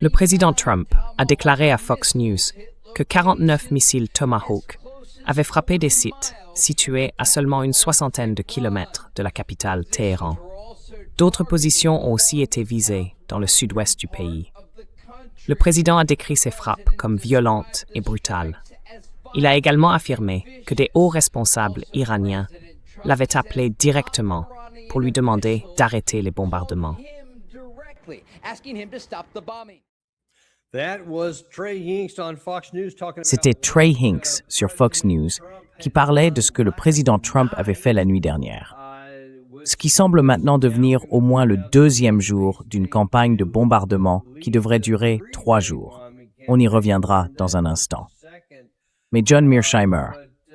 Le président Trump a déclaré à Fox News que 49 missiles Tomahawk avaient frappé des sites situés à seulement une soixantaine de kilomètres de la capitale Téhéran. D'autres positions ont aussi été visées dans le sud-ouest du pays. Le président a décrit ces frappes comme violentes et brutales. Il a également affirmé que des hauts responsables iraniens l'avaient appelé directement pour lui demander d'arrêter les bombardements. C'était Trey Hinks sur Fox News qui parlait de ce que le président Trump avait fait la nuit dernière. Ce qui semble maintenant devenir au moins le deuxième jour d'une campagne de bombardement qui devrait durer 3 jours. On y reviendra dans un instant. Mais John Mearsheimer,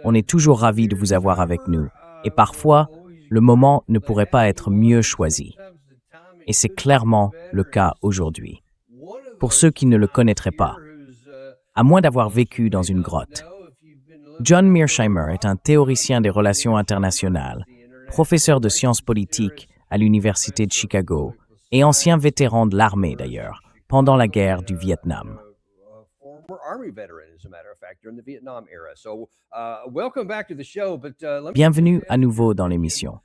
on est toujours ravis de vous avoir avec nous. Et parfois, le moment ne pourrait pas être mieux choisi. Et c'est clairement le cas aujourd'hui. Pour ceux qui ne le connaîtraient pas, à moins d'avoir vécu dans une grotte, John Mearsheimer est un théoricien des relations internationales, professeur de sciences politiques à l'Université de Chicago et ancien vétéran de l'armée d'ailleurs, pendant la guerre du Vietnam. Bienvenue à nouveau dans l'émission.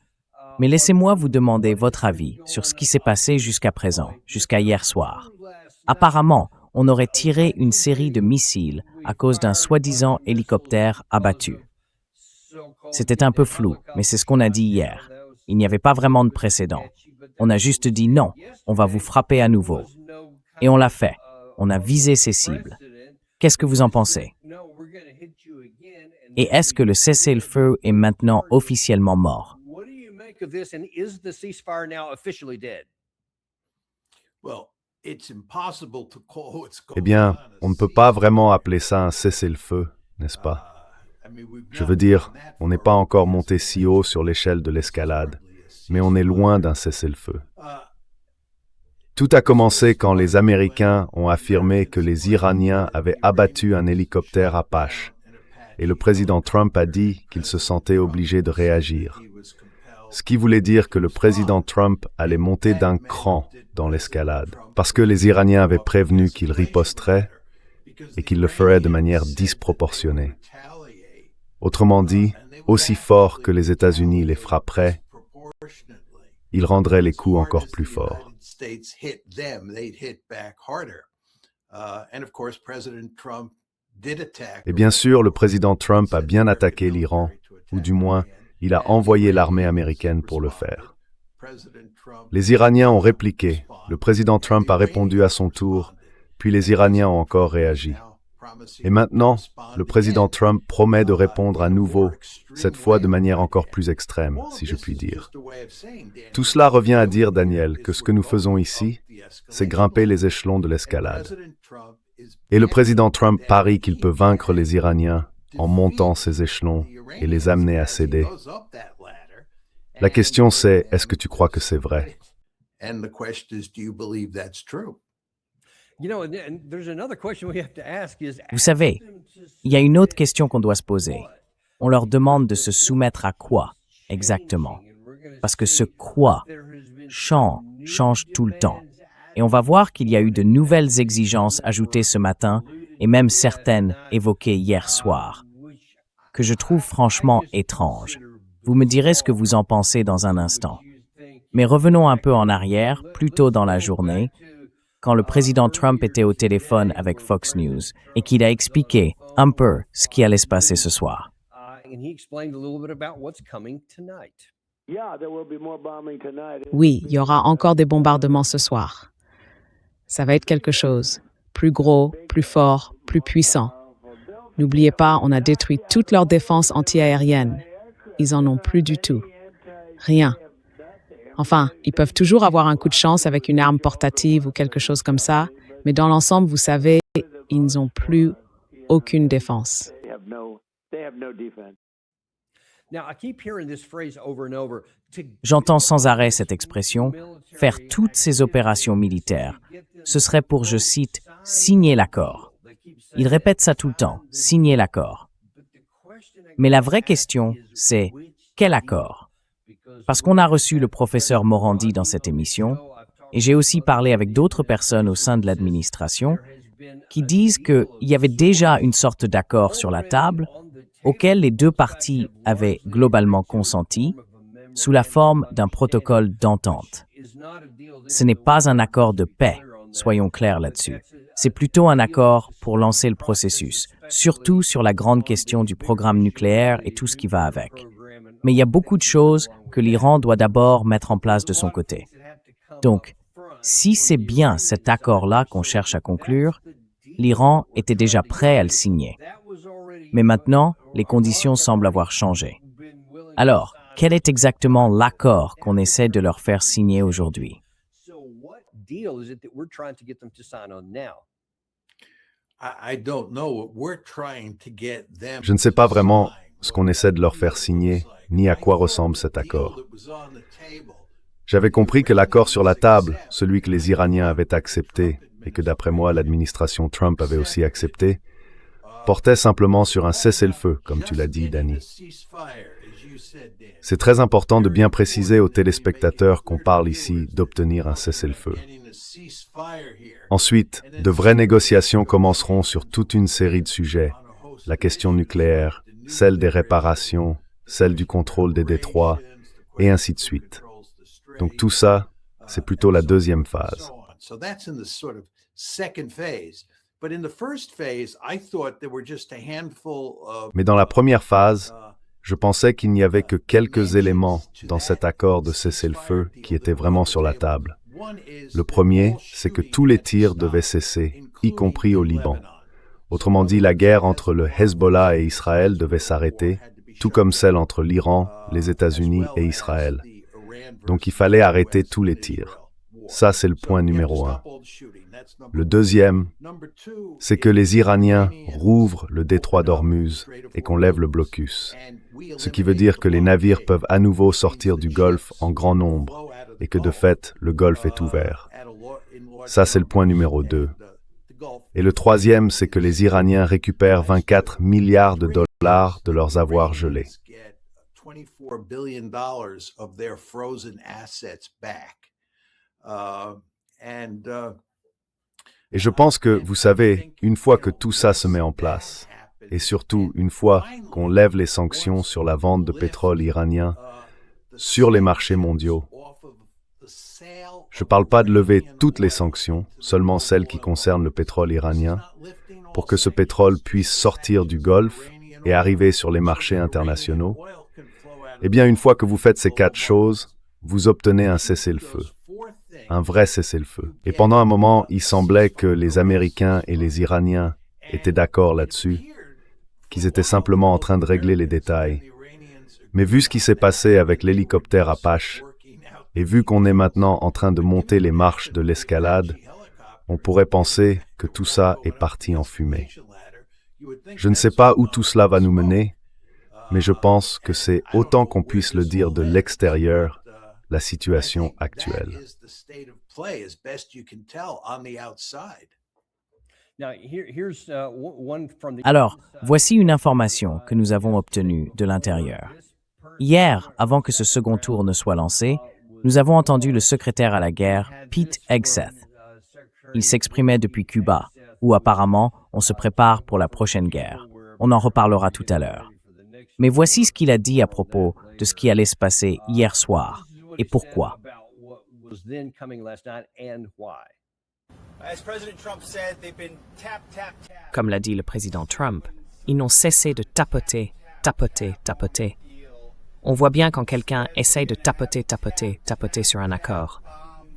Mais laissez-moi vous demander votre avis sur ce qui s'est passé jusqu'à présent, jusqu'à hier soir. Apparemment, on aurait tiré une série de missiles à cause d'un soi-disant hélicoptère abattu. C'était un peu flou, mais c'est ce qu'on a dit hier. Il n'y avait pas vraiment de précédent. On a juste dit non, on va vous frapper à nouveau. Et on l'a fait. On a visé ces cibles. Qu'est-ce que vous en pensez? Et est-ce que le cessez-le-feu est maintenant officiellement mort? Eh bien, on ne peut pas vraiment appeler ça un cessez-le-feu, n'est-ce pas? Je veux dire, on n'est pas encore monté si haut sur l'échelle de l'escalade, mais on est loin d'un cessez-le-feu. Tout a commencé quand les Américains ont affirmé que les Iraniens avaient abattu un hélicoptère Apache, et le président Trump a dit qu'il se sentait obligé de réagir. Ce qui voulait dire que le président Trump allait monter d'un cran dans l'escalade, parce que les Iraniens avaient prévenu qu'ils riposteraient et qu'ils le feraient de manière disproportionnée. Autrement dit, aussi fort que les États-Unis les frapperaient, ils rendraient les coups encore plus forts. Et bien sûr, le président Trump a bien attaqué l'Iran, ou du moins, il a envoyé l'armée américaine pour le faire. Les Iraniens ont répliqué, le président Trump a répondu à son tour, puis les Iraniens ont encore réagi. Et maintenant, le président Trump promet de répondre à nouveau, cette fois de manière encore plus extrême, si je puis dire. Tout cela revient à dire, Daniel, que ce que nous faisons ici, c'est grimper les échelons de l'escalade. Et le président Trump parie qu'il peut vaincre les Iraniens en montant ces échelons et les amener à céder. La question c'est, est-ce que tu crois que c'est vrai? Vous savez, il y a une autre question qu'on doit se poser. On leur demande de se soumettre à quoi, exactement? Parce que ce quoi change tout le temps. Et on va voir qu'il y a eu de nouvelles exigences ajoutées ce matin, et même certaines évoquées hier soir, que je trouve franchement étranges. Vous me direz ce que vous en pensez dans un instant. Mais revenons un peu en arrière, plus tôt dans la journée, quand le président Trump était au téléphone avec Fox News et qu'il a expliqué un peu ce qui allait se passer ce soir. Oui, il y aura encore des bombardements ce soir. Ça va être quelque chose. Plus gros, plus fort, plus puissant. N'oubliez pas, on a détruit toute leur défense antiaérienne. Ils en ont plus du tout. Rien. Enfin, ils peuvent toujours avoir un coup de chance avec une arme portative ou quelque chose comme ça, mais dans l'ensemble, vous savez, ils n'ont plus aucune défense. J'entends sans arrêt cette expression, faire toutes ces opérations militaires. Ce serait pour, je cite, signer l'accord. Ils répètent ça tout le temps, signer l'accord. Mais la vraie question, c'est quel accord? Parce qu'on a reçu le professeur Morandi dans cette émission, Et j'ai aussi parlé avec d'autres personnes au sein de l'administration qui disent qu'il y avait déjà une sorte d'accord sur la table auquel les deux parties avaient globalement consenti sous la forme d'un protocole d'entente. Ce n'est pas un accord de paix, soyons clairs là-dessus. C'est plutôt un accord pour lancer le processus, surtout sur la grande question du programme nucléaire et tout ce qui va avec. Mais il y a beaucoup de choses que l'Iran doit d'abord mettre en place de son côté. Donc, si c'est bien cet accord-là qu'on cherche à conclure, l'Iran était déjà prêt à le signer. Mais maintenant, les conditions semblent avoir changé. Alors, quel est exactement l'accord qu'on essaie de leur faire signer aujourd'hui? Je ne sais pas vraiment ce qu'on essaie de leur faire signer, ni à quoi ressemble cet accord. J'avais compris que l'accord sur la table, celui que les Iraniens avaient accepté, et que d'après moi l'administration Trump avait aussi accepté, portait simplement sur un cessez-le-feu, comme tu l'as dit, Danny. C'est très important de bien préciser aux téléspectateurs qu'on parle ici d'obtenir un cessez-le-feu. Ensuite, de vraies négociations commenceront sur toute une série de sujets, la question nucléaire, celle des réparations, celle du contrôle des détroits, et ainsi de suite. Donc tout ça, c'est plutôt la deuxième phase. Mais dans la première phase, je pensais qu'il n'y avait que quelques éléments dans cet accord de cessez-le-feu qui étaient vraiment sur la table. Le premier, c'est que tous les tirs devaient cesser, y compris au Liban. Autrement dit, la guerre entre le Hezbollah et Israël devait s'arrêter, tout comme celle entre l'Iran, les États-Unis et Israël. Donc il fallait arrêter tous les tirs. Ça, c'est le point numéro 1. Le deuxième, c'est que les Iraniens rouvrent le détroit d'Ormuz et qu'on lève le blocus. Ce qui veut dire que les navires peuvent à nouveau sortir du Golfe en grand nombre et que de fait, le Golfe est ouvert. Ça, c'est le point numéro 2. Et le troisième, c'est que les Iraniens récupèrent 24 milliards de dollars de leurs avoirs gelés. Et je pense que, vous savez, une fois que tout ça se met en place, et surtout une fois qu'on lève les sanctions sur la vente de pétrole iranien sur les marchés mondiaux, je ne parle pas de lever toutes les sanctions, seulement celles qui concernent le pétrole iranien, pour que ce pétrole puisse sortir du Golfe et arriver sur les marchés internationaux. Eh bien, une fois que vous faites ces 4 choses, vous obtenez un cessez-le-feu. Un vrai cessez-le-feu. Et pendant un moment, il semblait que les Américains et les Iraniens étaient d'accord là-dessus, qu'ils étaient simplement en train de régler les détails. Mais vu ce qui s'est passé avec l'hélicoptère Apache, et vu qu'on est maintenant en train de monter les marches de l'escalade, on pourrait penser que tout ça est parti en fumée. Je ne sais pas où tout cela va nous mener, mais je pense que c'est, autant qu'on puisse le dire de l'extérieur, la situation actuelle. Alors, voici une information que nous avons obtenue de l'intérieur. Hier, avant que ce second tour ne soit lancé, nous avons entendu le secrétaire à la guerre, Pete Hegseth. Il s'exprimait depuis Cuba, où apparemment on se prépare pour la prochaine guerre. On en reparlera tout à l'heure. Mais voici ce qu'il a dit à propos de ce qui allait se passer hier soir et pourquoi. Comme l'a dit le président Trump, ils n'ont cessé de tapoter, tapoter, tapoter. On voit bien quand quelqu'un essaye de tapoter, tapoter, tapoter sur un accord.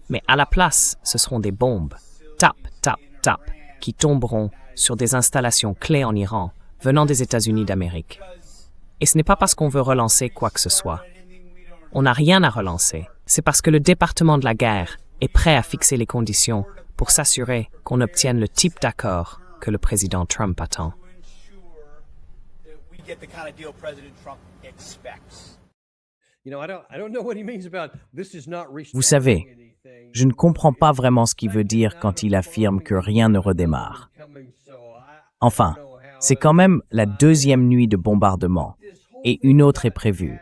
Mais à la place, ce seront des bombes, tap, tap, tap, qui tomberont sur des installations clés en Iran, venant des États-Unis d'Amérique. Et ce n'est pas parce qu'on veut relancer quoi que ce soit. On n'a rien à relancer. C'est parce que le département de la guerre est prêt à fixer les conditions pour s'assurer qu'on obtienne le type d'accord que le président Trump attend. Vous savez, je ne comprends pas vraiment ce qu'il veut dire quand il affirme que rien ne redémarre. Enfin, c'est quand même la deuxième nuit de bombardement, et une autre est prévue.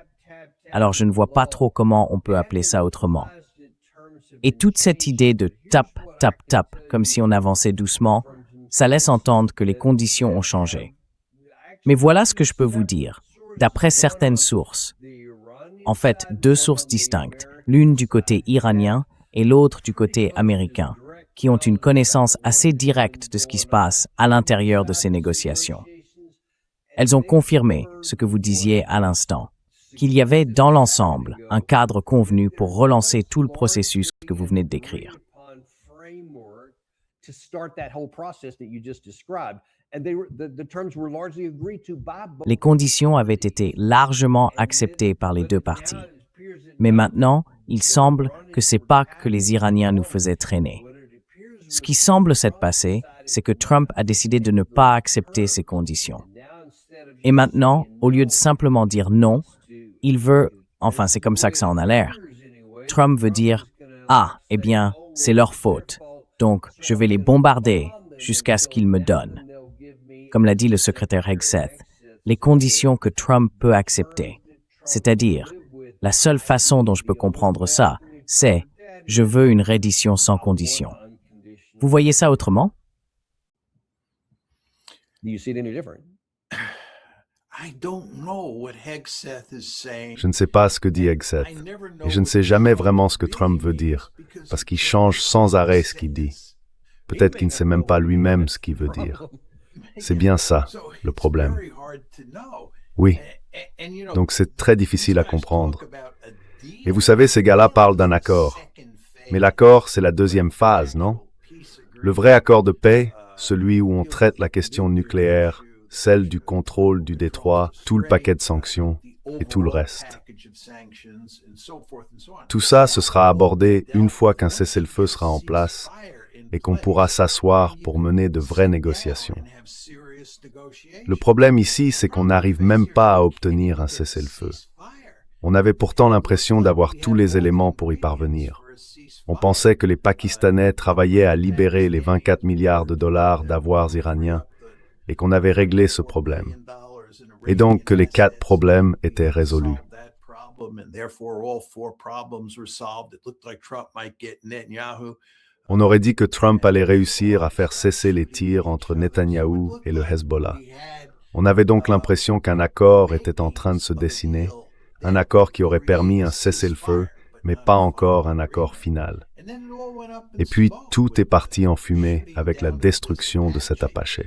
Alors je ne vois pas trop comment on peut appeler ça autrement. Et toute cette idée de tap, tap, tap, comme si on avançait doucement, ça laisse entendre que les conditions ont changé. Mais voilà ce que je peux vous dire. D'après certaines sources, en fait 2 sources distinctes, l'une du côté iranien et l'autre du côté américain, qui ont une connaissance assez directe de ce qui se passe à l'intérieur de ces négociations. Elles ont confirmé ce que vous disiez à l'instant, qu'il y avait dans l'ensemble un cadre convenu pour relancer tout le processus que vous venez de décrire. Les conditions avaient été largement acceptées par les 2 parties. Mais maintenant, il semble que c'est pas que les Iraniens nous faisaient traîner. Ce qui semble s'être passé, c'est que Trump a décidé de ne pas accepter ces conditions. Et maintenant, au lieu de simplement dire non, il veut, enfin c'est comme ça que ça en a l'air, Trump veut dire « Ah, eh bien, c'est leur faute, donc je vais les bombarder jusqu'à ce qu'ils me donnent. » Comme l'a dit le secrétaire Hegseth, les conditions que Trump peut accepter, c'est-à-dire, la seule façon dont je peux comprendre ça, c'est « Je veux une reddition sans condition ». Vous voyez ça autrement? Je ne sais pas ce que dit Hegseth, et je ne sais jamais vraiment ce que Trump veut dire, parce qu'il change sans arrêt ce qu'il dit. Peut-être qu'il ne sait même pas lui-même ce qu'il veut dire. C'est bien ça, le problème. Oui, donc c'est très difficile à comprendre. Et vous savez, ces gars-là parlent d'un accord. Mais l'accord, c'est la deuxième phase, non? Le vrai accord de paix, celui où on traite la question nucléaire, celle du contrôle du détroit, tout le paquet de sanctions et tout le reste. Tout ça, ce sera abordé une fois qu'un cessez-le-feu sera en place et qu'on pourra s'asseoir pour mener de vraies négociations. Le problème ici, c'est qu'on n'arrive même pas à obtenir un cessez-le-feu. On avait pourtant l'impression d'avoir tous les éléments pour y parvenir. On pensait que les Pakistanais travaillaient à libérer les 24 milliards de dollars d'avoirs iraniens et qu'on avait réglé ce problème. Et donc que les 4 problèmes étaient résolus. On aurait dit que Trump allait réussir à faire cesser les tirs entre Netanyahou et le Hezbollah. On avait donc l'impression qu'un accord était en train de se dessiner, un accord qui aurait permis un cessez-le-feu, mais pas encore un accord final. Et puis tout est parti en fumée avec la destruction de cet Apache.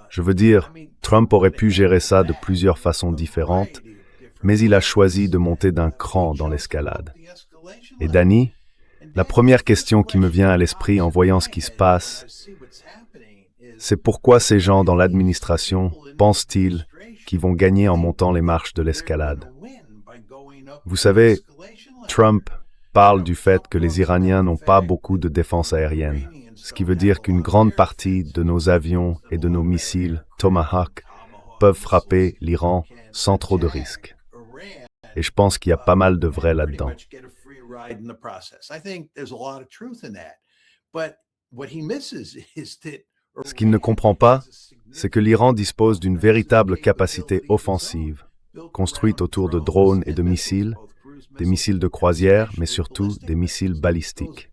Je veux dire, Trump aurait pu gérer ça de plusieurs façons différentes, mais il a choisi de monter d'un cran dans l'escalade. Et Danny, la première question qui me vient à l'esprit en voyant ce qui se passe, c'est pourquoi ces gens dans l'administration pensent-ils qu'ils vont gagner en montant les marches de l'escalade? Vous savez, Trump parle du fait que les Iraniens n'ont pas beaucoup de défense aérienne, ce qui veut dire qu'une grande partie de nos avions et de nos missiles Tomahawk peuvent frapper l'Iran sans trop de risques. Et je pense qu'il y a pas mal de vrai là-dedans. Ce qu'il ne comprend pas, c'est que l'Iran dispose d'une véritable capacité offensive, construite autour de drones et de missiles, des missiles de croisière, mais surtout des missiles balistiques.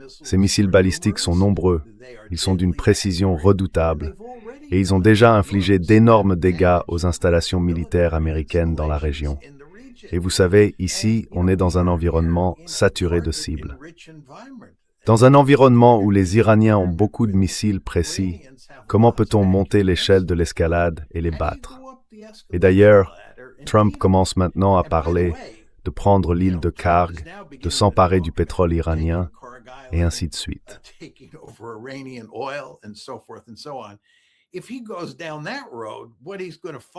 Ces missiles balistiques sont nombreux, ils sont d'une précision redoutable, et ils ont déjà infligé d'énormes dégâts aux installations militaires américaines dans la région. Et vous savez, ici, on est dans un environnement saturé de cibles. Dans un environnement où les Iraniens ont beaucoup de missiles précis, comment peut-on monter l'échelle de l'escalade et les battre? Et d'ailleurs, Trump commence maintenant à parler de prendre l'île de Karg, de s'emparer du pétrole iranien, et ainsi de suite.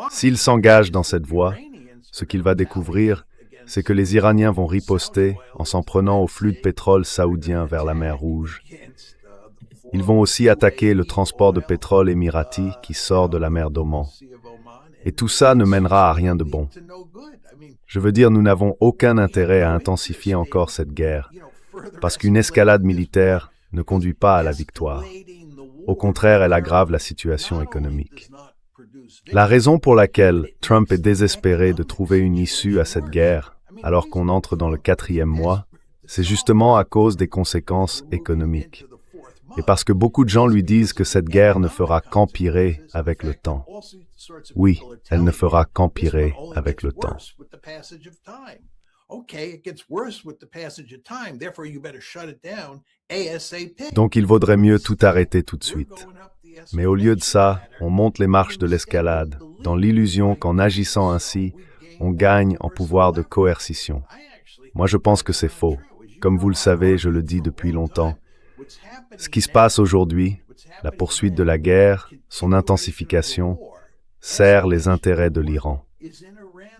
S'il s'engage dans cette voie, ce qu'il va découvrir, c'est que les Iraniens vont riposter en s'en prenant au flux de pétrole saoudien vers la mer Rouge. Ils vont aussi attaquer le transport de pétrole émirati qui sort de la mer d'Oman. Et tout ça ne mènera à rien de bon. Je veux dire, nous n'avons aucun intérêt à intensifier encore cette guerre, parce qu'une escalade militaire ne conduit pas à la victoire. Au contraire, elle aggrave la situation économique. La raison pour laquelle Trump est désespéré de trouver une issue à cette guerre, alors qu'on entre dans le 4e mois, c'est justement à cause des conséquences économiques. Et parce que beaucoup de gens lui disent que cette guerre ne fera qu'empirer avec le temps. Oui, elle ne fera qu'empirer avec le temps. Donc il vaudrait mieux tout arrêter tout de suite. Mais au lieu de ça, on monte les marches de l'escalade, dans l'illusion qu'en agissant ainsi, on gagne en pouvoir de coercition. Moi, je pense que c'est faux. Comme vous le savez, je le dis depuis longtemps. Ce qui se passe aujourd'hui, la poursuite de la guerre, son intensification, sert les intérêts de l'Iran.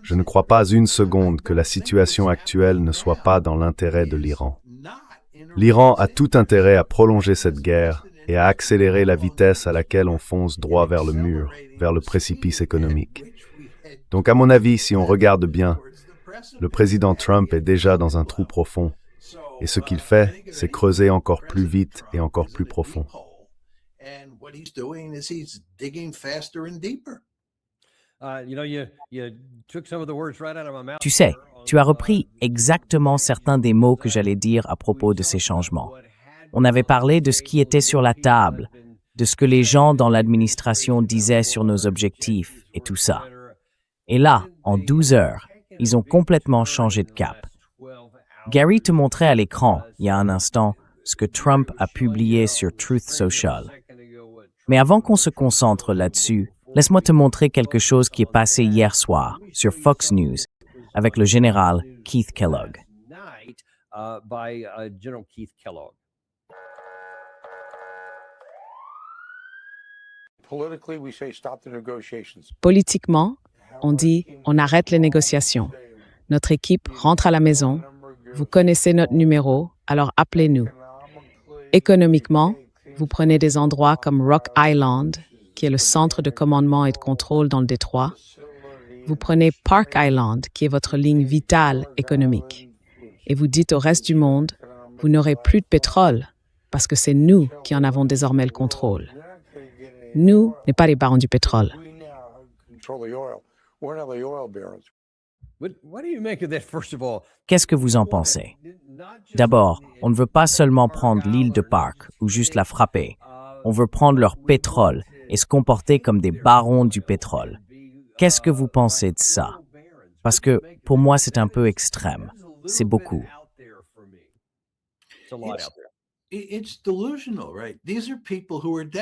Je ne crois pas une seconde que la situation actuelle ne soit pas dans l'intérêt de l'Iran. L'Iran a tout intérêt à prolonger cette guerre et à accélérer la vitesse à laquelle on fonce droit vers le mur, vers le précipice économique. Donc à mon avis, si on regarde bien, le président Trump est déjà dans un trou profond. Et ce qu'il fait, c'est creuser encore plus vite et encore plus profond. Tu sais, tu as repris exactement certains des mots que j'allais dire à propos de ces changements. On avait parlé de ce qui était sur la table, de ce que les gens dans l'administration disaient sur nos objectifs et tout ça. Et là, en 12 heures, ils ont complètement changé de cap. Gary te montrait à l'écran, il y a un instant, ce que Trump a publié sur Truth Social. Mais avant qu'on se concentre là-dessus, laisse-moi te montrer quelque chose qui est passé hier soir sur Fox News avec le général Keith Kellogg. Politiquement, on dit on arrête les négociations. Notre équipe rentre à la maison. Vous connaissez notre numéro, alors appelez-nous. Économiquement, vous prenez des endroits comme Rock Island, qui est le centre de commandement et de contrôle dans le détroit. Vous prenez Park Island, qui est votre ligne vitale économique. Et vous dites au reste du monde, vous n'aurez plus de pétrole, parce que c'est nous qui en avons désormais le contrôle. Nous n'est pas les barons du pétrole. Qu'est-ce que vous en pensez? D'abord, on ne veut pas seulement prendre l'île de Park ou juste la frapper. On veut prendre leur pétrole et se comporter comme des barons du pétrole. Qu'est-ce que vous pensez de ça? Parce que pour moi, c'est un peu extrême. C'est beaucoup.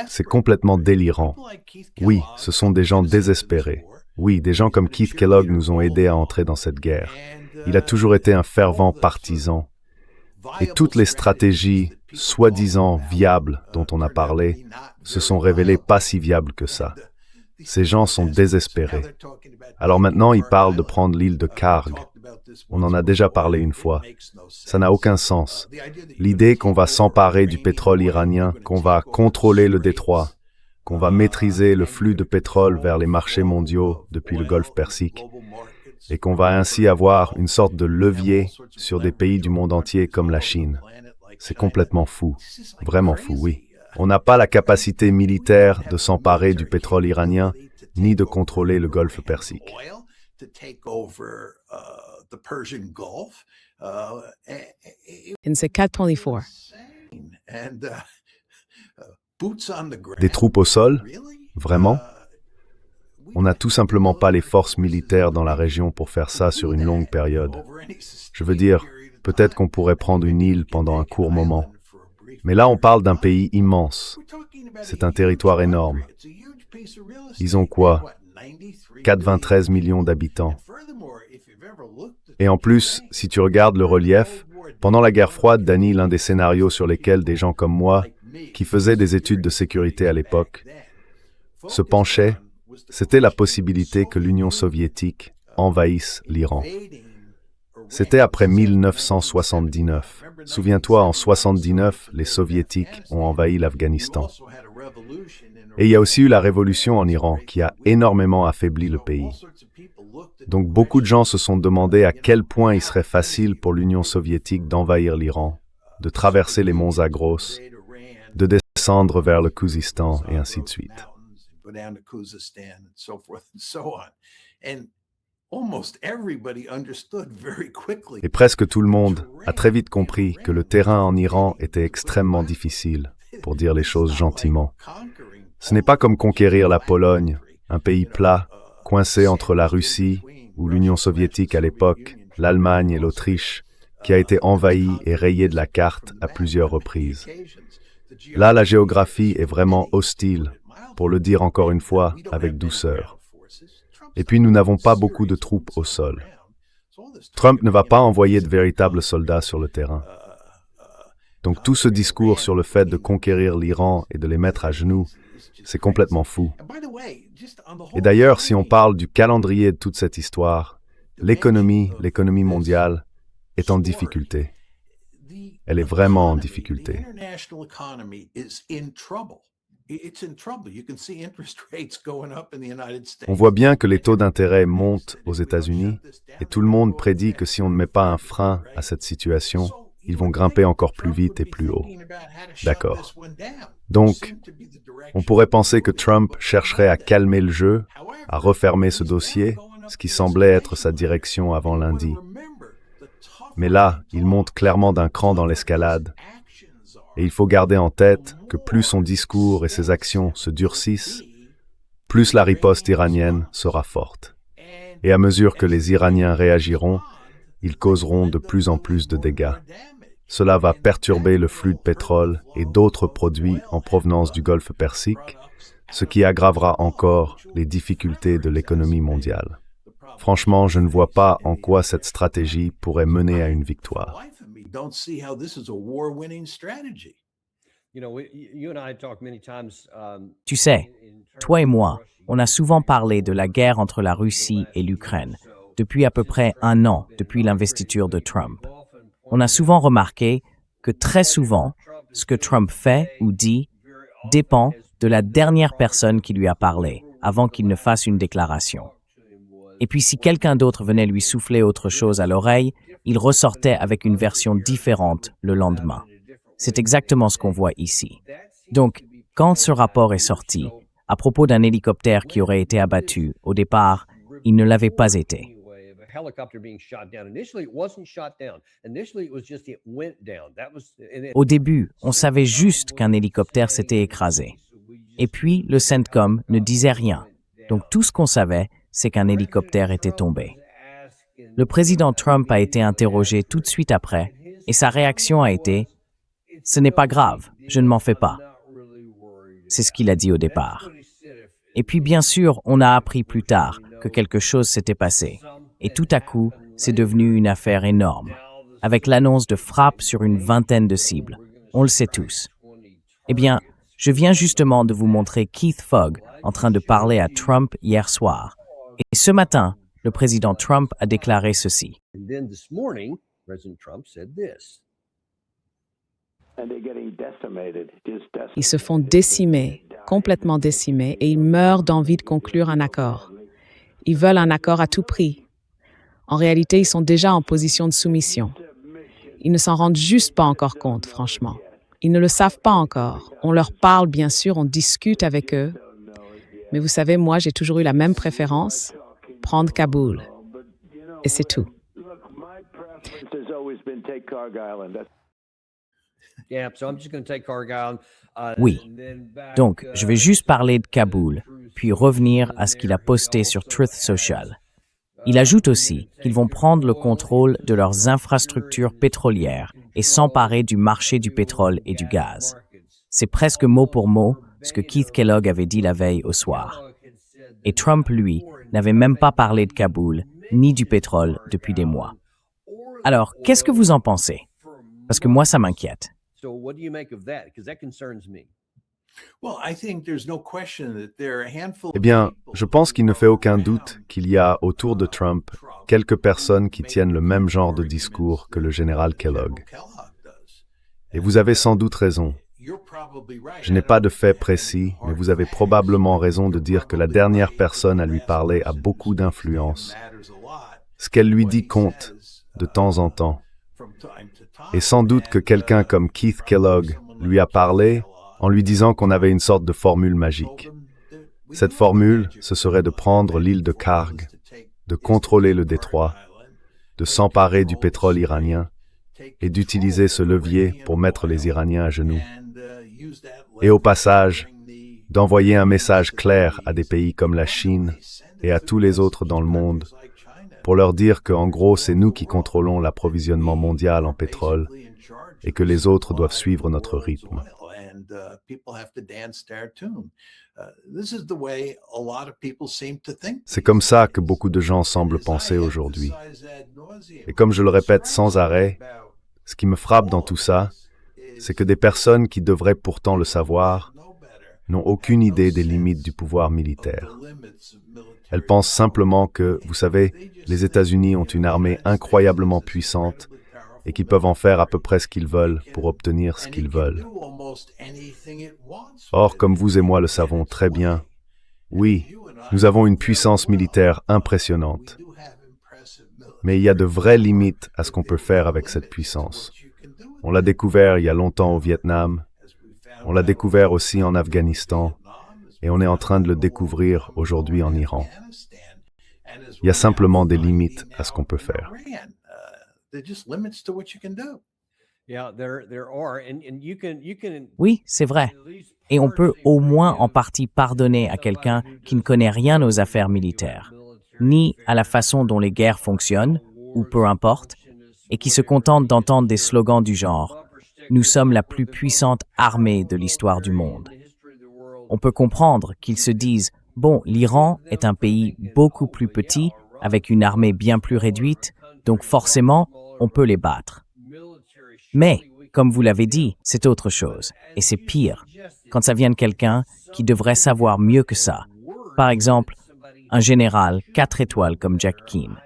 C'est complètement délirant. Oui, ce sont des gens désespérés. Oui, des gens comme Keith Kellogg nous ont aidés à entrer dans cette guerre. Il a toujours été un fervent partisan. Et toutes les stratégies, soi-disant viables, dont on a parlé, se sont révélées pas si viables que ça. Ces gens sont désespérés. Alors maintenant, ils parlent de prendre l'île de Karg. On en a déjà parlé une fois. Ça n'a aucun sens. L'idée qu'on va s'emparer du pétrole iranien, qu'on va contrôler le détroit, qu'on va maîtriser le flux de pétrole vers les marchés mondiaux depuis le Golfe Persique, et qu'on va ainsi avoir une sorte de levier sur des pays du monde entier comme la Chine. C'est complètement fou. Vraiment fou, oui. On n'a pas la capacité militaire de s'emparer du pétrole iranien, ni de contrôler le Golfe Persique. And c'est 424. Des troupes au sol? Vraiment? On n'a tout simplement pas les forces militaires dans la région pour faire ça sur une longue période. Je veux dire, peut-être qu'on pourrait prendre une île pendant un court moment. Mais là, on parle d'un pays immense. C'est un territoire énorme. Ils ont quoi? 93 millions d'habitants. Et en plus, si tu regardes le relief, pendant la guerre froide, Danny, l'un des scénarios sur lesquels des gens comme moi, qui faisaient des études de sécurité à l'époque, se penchaient, c'était la possibilité que l'Union soviétique envahisse l'Iran. C'était après 1979. Souviens-toi, en 1979, les Soviétiques ont envahi l'Afghanistan. Et il y a aussi eu la révolution en Iran, qui a énormément affaibli le pays. Donc beaucoup de gens se sont demandé à quel point il serait facile pour l'Union soviétique d'envahir l'Iran, de traverser les monts Zagros, de descendre vers le Khouzistan et ainsi de suite. Et presque tout le monde a très vite compris que le terrain en Iran était extrêmement difficile, pour dire les choses gentiment. Ce n'est pas comme conquérir la Pologne, un pays plat, coincé entre la Russie, ou l'Union soviétique à l'époque, l'Allemagne et l'Autriche, qui a été envahi et rayé de la carte à plusieurs reprises. Là, la géographie est vraiment hostile, pour le dire encore une fois avec douceur. Et puis, nous n'avons pas beaucoup de troupes au sol. Trump ne va pas envoyer de véritables soldats sur le terrain. Donc tout ce discours sur le fait de conquérir l'Iran et de les mettre à genoux, c'est complètement fou. Et d'ailleurs, si on parle du calendrier de toute cette histoire, l'économie mondiale est en difficulté. Elle est vraiment en difficulté. On voit bien que les taux d'intérêt montent aux États-Unis et tout le monde prédit que si on ne met pas un frein à cette situation, ils vont grimper encore plus vite et plus haut. D'accord. Donc, on pourrait penser que Trump chercherait à calmer le jeu, à refermer ce dossier, ce qui semblait être sa direction avant lundi. Mais là, il monte clairement d'un cran dans l'escalade. Et il faut garder en tête que plus son discours et ses actions se durcissent, plus la riposte iranienne sera forte. Et à mesure que les Iraniens réagiront, ils causeront de plus en plus de dégâts. Cela va perturber le flux de pétrole et d'autres produits en provenance du Golfe Persique, ce qui aggravera encore les difficultés de l'économie mondiale. Franchement, je ne vois pas en quoi cette stratégie pourrait mener à une victoire. Tu sais, toi et moi, on a souvent parlé de la guerre entre la Russie et l'Ukraine, depuis à peu près 1 an, depuis l'investiture de Trump. On a souvent remarqué que très souvent, ce que Trump fait ou dit dépend de la dernière personne qui lui a parlé, avant qu'il ne fasse une déclaration. Et puis si quelqu'un d'autre venait lui souffler autre chose à l'oreille, il ressortait avec une version différente le lendemain. C'est exactement ce qu'on voit ici. Donc, quand ce rapport est sorti, à propos d'un hélicoptère qui aurait été abattu, au départ, il ne l'avait pas été. Au début, on savait juste qu'un hélicoptère s'était écrasé. Et puis, le CENTCOM ne disait rien. Donc tout ce qu'on savait, c'est qu'un hélicoptère était tombé. Le président Trump a été interrogé tout de suite après, et sa réaction a été « Ce n'est pas grave, je ne m'en fais pas ». C'est ce qu'il a dit au départ. Et puis bien sûr, on a appris plus tard que quelque chose s'était passé. Et tout à coup, c'est devenu une affaire énorme, avec l'annonce de frappes sur une 20aine de cibles. On le sait tous. Eh bien, je viens justement de vous montrer Keith Fogg en train de parler à Trump hier soir. Et ce matin, le président Trump a déclaré ceci. Ils se font décimer, complètement décimer, et ils meurent d'envie de conclure un accord. Ils veulent un accord à tout prix. En réalité, ils sont déjà en position de soumission. Ils ne s'en rendent juste pas encore compte, franchement. Ils ne le savent pas encore. On leur parle, bien sûr, on discute avec eux. Mais vous savez, moi, j'ai toujours eu la même préférence, prendre Kaboul. Et c'est tout. Oui. Donc, je vais juste parler de Kaboul, puis revenir à ce qu'il a posté sur Truth Social. Il ajoute aussi qu'ils vont prendre le contrôle de leurs infrastructures pétrolières et s'emparer du marché du pétrole et du gaz. C'est presque mot pour mot ce que Keith Kellogg avait dit la veille au soir. Et Trump, lui, n'avait même pas parlé de Kaboul ni du pétrole depuis des mois. Alors, qu'est-ce que vous en pensez? Parce que moi, ça m'inquiète. Eh bien, je pense qu'il ne fait aucun doute qu'il y a autour de Trump quelques personnes qui tiennent le même genre de discours que le général Kellogg. Et vous avez sans doute raison. Je n'ai pas de faits précis, mais vous avez probablement raison de dire que la dernière personne à lui parler a beaucoup d'influence. Ce qu'elle lui dit compte, de temps en temps. Et sans doute que quelqu'un comme Keith Kellogg lui a parlé en lui disant qu'on avait une sorte de formule magique. Cette formule, ce serait de prendre l'île de Karg, de contrôler le détroit, de s'emparer du pétrole iranien et d'utiliser ce levier pour mettre les Iraniens à genoux. Et au passage, d'envoyer un message clair à des pays comme la Chine et à tous les autres dans le monde pour leur dire qu'en gros, c'est nous qui contrôlons l'approvisionnement mondial en pétrole et que les autres doivent suivre notre rythme. C'est comme ça que beaucoup de gens semblent penser aujourd'hui. Et comme je le répète sans arrêt, ce qui me frappe dans tout ça, c'est que des personnes qui devraient pourtant le savoir n'ont aucune idée des limites du pouvoir militaire. Elles pensent simplement que, vous savez, les États-Unis ont une armée incroyablement puissante et qu'ils peuvent en faire à peu près ce qu'ils veulent pour obtenir ce qu'ils veulent. Or, comme vous et moi le savons très bien, oui, nous avons une puissance militaire impressionnante. Mais il y a de vraies limites à ce qu'on peut faire avec cette puissance. On l'a découvert il y a longtemps au Vietnam, on l'a découvert aussi en Afghanistan, et on est en train de le découvrir aujourd'hui en Iran. Il y a simplement des limites à ce qu'on peut faire. Oui, c'est vrai. Et on peut au moins en partie pardonner à quelqu'un qui ne connaît rien aux affaires militaires, ni à la façon dont les guerres fonctionnent, ou peu importe, et qui se contente d'entendre des slogans du genre « Nous sommes la plus puissante armée de l'histoire du monde ». On peut comprendre qu'ils se disent « Bon, l'Iran est un pays beaucoup plus petit, avec une armée bien plus réduite, donc forcément, on peut les battre. » Mais, comme vous l'avez dit, c'est autre chose, et c'est pire, quand ça vient de quelqu'un qui devrait savoir mieux que ça. Par exemple, un général 4 étoiles comme Jack Keane.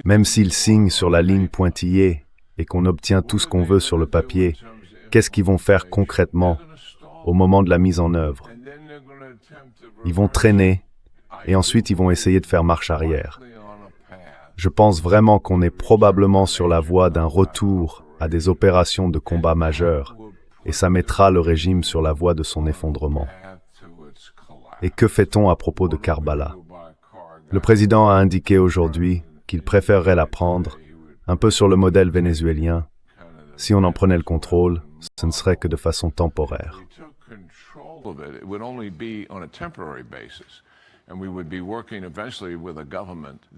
Même s'ils signent sur la ligne pointillée et qu'on obtient tout ce qu'on veut sur le papier, qu'est-ce qu'ils vont faire concrètement au moment de la mise en œuvre? Ils vont traîner et ensuite ils vont essayer de faire marche arrière. Je pense vraiment qu'on est probablement sur la voie d'un retour à des opérations de combat majeures et ça mettra le régime sur la voie de son effondrement. Et que fait-on à propos de Karbala? Le président a indiqué aujourd'hui qu'il préférerait la prendre, un peu sur le modèle vénézuélien. Si on en prenait le contrôle, ce ne serait que de façon temporaire.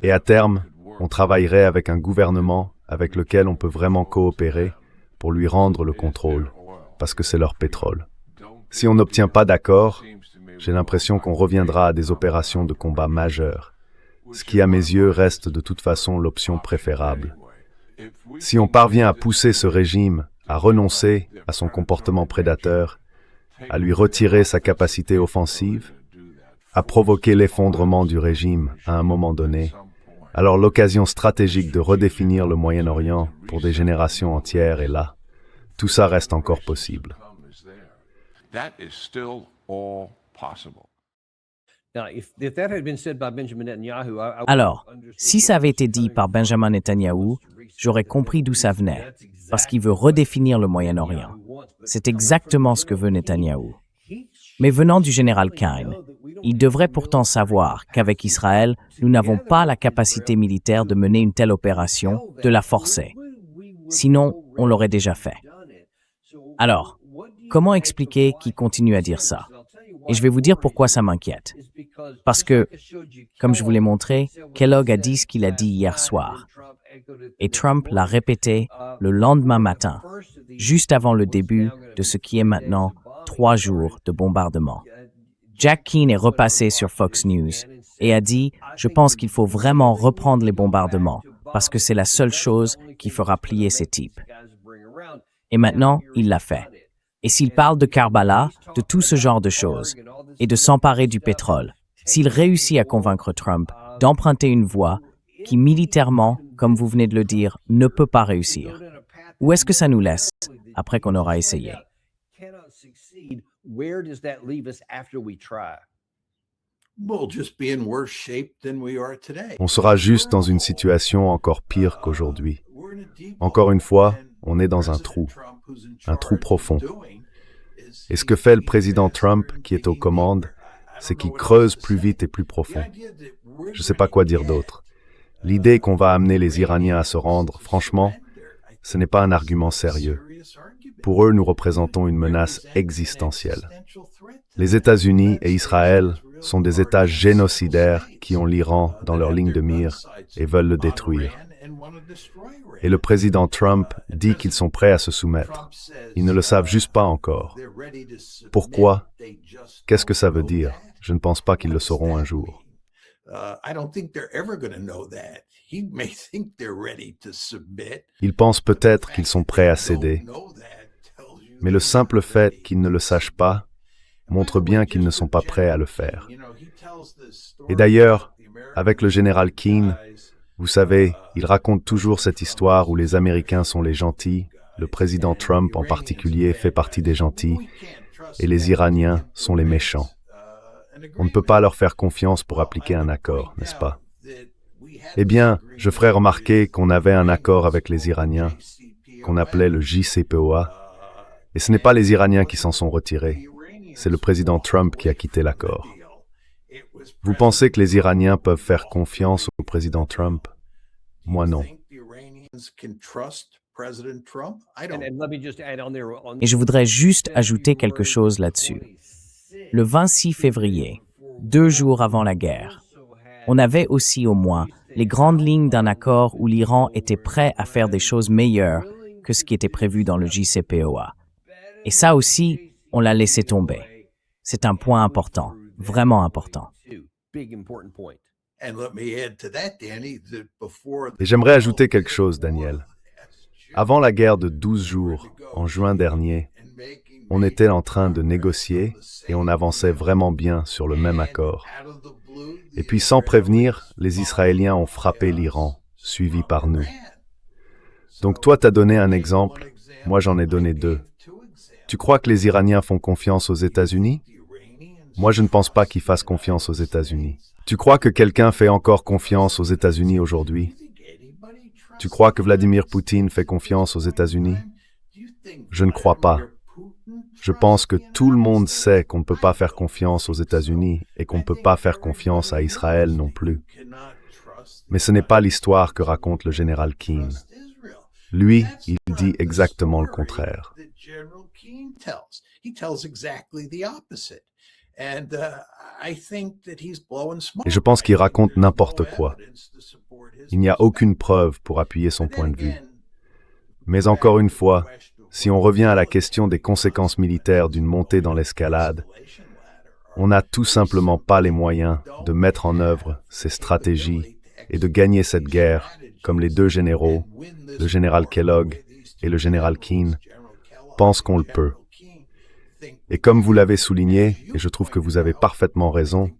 Et à terme, on travaillerait avec un gouvernement avec lequel on peut vraiment coopérer pour lui rendre le contrôle, parce que c'est leur pétrole. Si on n'obtient pas d'accord, j'ai l'impression qu'on reviendra à des opérations de combat majeures, ce qui à mes yeux reste de toute façon l'option préférable. Si on parvient à pousser ce régime à renoncer à son comportement prédateur, à lui retirer sa capacité offensive, à provoquer l'effondrement du régime à un moment donné, alors l'occasion stratégique de redéfinir le Moyen-Orient pour des générations entières est là. Tout ça reste encore possible. Alors, si ça avait été dit par Benjamin Netanyahou, j'aurais compris d'où ça venait, parce qu'il veut redéfinir le Moyen-Orient. C'est exactement ce que veut Netanyahou. Mais venant du général Keane, il devrait pourtant savoir qu'avec Israël, nous n'avons pas la capacité militaire de mener une telle opération, de la forcer. Sinon, on l'aurait déjà fait. Alors, comment expliquer qu'il continue à dire ça? Et je vais vous dire pourquoi ça m'inquiète. Parce que, comme je vous l'ai montré, Kellogg a dit ce qu'il a dit hier soir. Et Trump l'a répété le lendemain matin, juste avant le début de ce qui est maintenant 3 jours de bombardement. Jack Keane est repassé sur Fox News et a dit « Je pense qu'il faut vraiment reprendre les bombardements parce que c'est la seule chose qui fera plier ces types. » Et maintenant, il l'a fait. Et s'il parle de Karbala, de tout ce genre de choses, et de s'emparer du pétrole, s'il réussit à convaincre Trump d'emprunter une voie qui militairement, comme vous venez de le dire, ne peut pas réussir, où est-ce que ça nous laisse après qu'on aura essayé? On sera juste dans une situation encore pire qu'aujourd'hui. Encore une fois, on est dans un trou profond. Et ce que fait le président Trump, qui est aux commandes, c'est qu'il creuse plus vite et plus profond. Je ne sais pas quoi dire d'autre. L'idée qu'on va amener les Iraniens à se rendre, franchement, ce n'est pas un argument sérieux. Pour eux, nous représentons une menace existentielle. Les États-Unis et Israël sont des États génocidaires qui ont l'Iran dans leur ligne de mire et veulent le détruire. Et le président Trump dit qu'ils sont prêts à se soumettre. Ils ne le savent juste pas encore. Pourquoi? Qu'est-ce que ça veut dire? Je ne pense pas qu'ils le sauront un jour. Ils pensent peut-être qu'ils sont prêts à céder, mais le simple fait qu'ils ne le sachent pas montre bien qu'ils ne sont pas prêts à le faire. Et d'ailleurs, avec le général Keane, vous savez, il raconte toujours cette histoire où les Américains sont les gentils, le président Trump en particulier fait partie des gentils, et les Iraniens sont les méchants. On ne peut pas leur faire confiance pour appliquer un accord, n'est-ce pas? Eh bien, je ferai remarquer qu'on avait un accord avec les Iraniens, qu'on appelait le JCPOA, et ce n'est pas les Iraniens qui s'en sont retirés, c'est le président Trump qui a quitté l'accord. Vous pensez que les Iraniens peuvent faire confiance au président Trump? Moi non. Et je voudrais juste ajouter quelque chose là-dessus. Le 26 février, 2 jours avant la guerre, on avait aussi au moins les grandes lignes d'un accord où l'Iran était prêt à faire des choses meilleures que ce qui était prévu dans le JCPOA. Et ça aussi, on l'a laissé tomber. C'est un point important, vraiment important. Et j'aimerais ajouter quelque chose, Daniel. Avant la guerre de 12 jours, en juin dernier, on était en train de négocier et on avançait vraiment bien sur le même accord. Et puis sans prévenir, les Israéliens ont frappé l'Iran, suivi par nous. Donc toi, t'as donné un exemple, moi j'en ai donné 2. Tu crois que les Iraniens font confiance aux États-Unis? Moi, je ne pense pas qu'ils fassent confiance aux États-Unis. Tu crois que quelqu'un fait encore confiance aux États-Unis aujourd'hui? Tu crois que Vladimir Poutine fait confiance aux États-Unis? Je ne crois pas. Je pense que tout le monde sait qu'on ne peut pas faire confiance aux États-Unis et qu'on ne peut pas faire confiance à Israël non plus. Mais ce n'est pas l'histoire que raconte le général Keane. Lui, il dit exactement le contraire. Et je pense qu'il raconte n'importe quoi. Il n'y a aucune preuve pour appuyer son point de vue. Mais encore une fois, si on revient à la question des conséquences militaires d'une montée dans l'escalade, on n'a tout simplement pas les moyens de mettre en œuvre ces stratégies et de gagner cette guerre comme les 2 généraux, le général Kellogg et le général Keane, pensent qu'on le peut. Et comme vous l'avez souligné, et je trouve que vous avez parfaitement raison,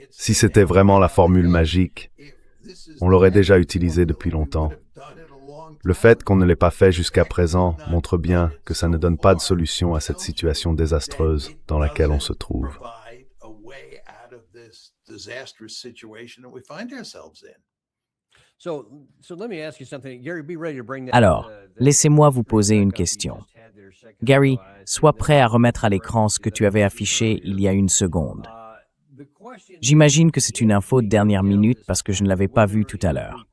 si c'était vraiment la formule magique, on l'aurait déjà utilisée depuis longtemps. Le fait qu'on ne l'ait pas fait jusqu'à présent montre bien que ça ne donne pas de solution à cette situation désastreuse dans laquelle on se trouve. Alors, laissez-moi vous poser une question. Gary, sois prêt à remettre à l'écran ce que tu avais affiché il y a une seconde. J'imagine que c'est une info de dernière minute parce que je ne l'avais pas vue tout à l'heure.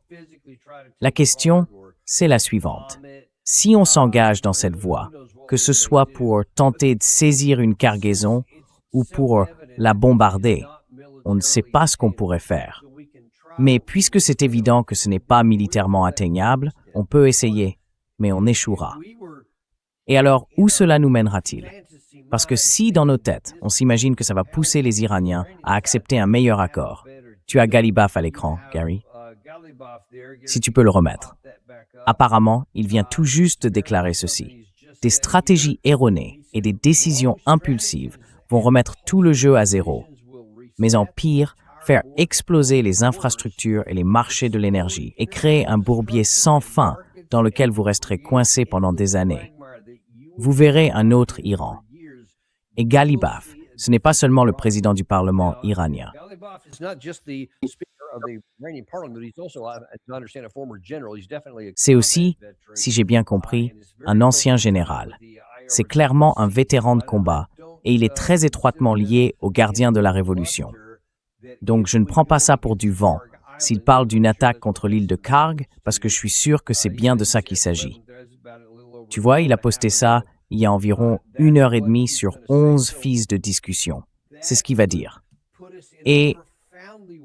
La question, c'est la suivante. Si on s'engage dans cette voie, que ce soit pour tenter de saisir une cargaison ou pour la bombarder, on ne sait pas ce qu'on pourrait faire. Mais puisque c'est évident que ce n'est pas militairement atteignable, on peut essayer, mais on échouera. Et alors, où cela nous mènera-t-il? Parce que si, dans nos têtes, on s'imagine que ça va pousser les Iraniens à accepter un meilleur accord, tu as Ghalibaf à l'écran, Gary. Si tu peux le remettre. Apparemment, il vient tout juste de déclarer ceci. Des stratégies erronées et des décisions impulsives vont remettre tout le jeu à zéro. Mais en pire, faire exploser les infrastructures et les marchés de l'énergie et créer un bourbier sans fin dans lequel vous resterez coincé pendant des années. Vous verrez un autre Iran. Et Ghalibaf, ce n'est pas seulement le président du Parlement iranien. C'est aussi, si j'ai bien compris, un ancien général. C'est clairement un vétéran de combat et il est très étroitement lié aux gardiens de la Révolution. Donc je ne prends pas ça pour du vent s'il parle d'une attaque contre l'île de Karg, parce que je suis sûr que c'est bien de ça qu'il s'agit. Tu vois, il a posté ça il y a environ 1 heure et demie sur 11 fiches de discussion. C'est ce qu'il va dire. Et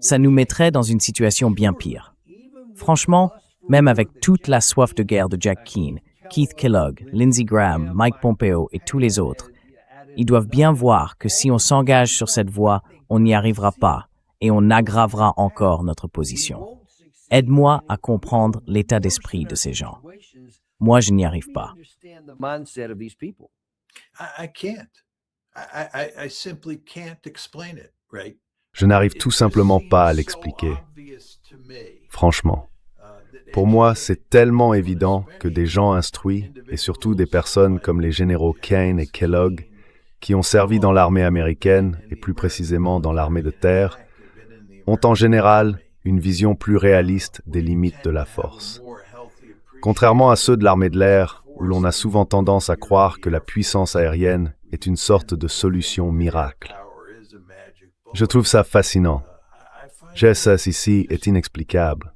ça nous mettrait dans une situation bien pire. Franchement, même avec toute la soif de guerre de Jack Keane, Keith Kellogg, Lindsey Graham, Mike Pompeo et tous les autres, ils doivent bien voir que si on s'engage sur cette voie, on n'y arrivera pas et on aggravera encore notre position. Aide-moi à comprendre l'état d'esprit de ces gens. Moi, je n'y arrive pas. Je n'arrive tout simplement pas à l'expliquer. Franchement. Pour moi, c'est tellement évident que des gens instruits, et surtout des personnes comme les généraux Kane et Kellogg, qui ont servi dans l'armée américaine, et plus précisément dans l'armée de terre, ont en général une vision plus réaliste des limites de la force. Contrairement à ceux de l'armée de l'air, où l'on a souvent tendance à croire que la puissance aérienne est une sorte de solution miracle. Je trouve ça fascinant. GSS ici est inexplicable.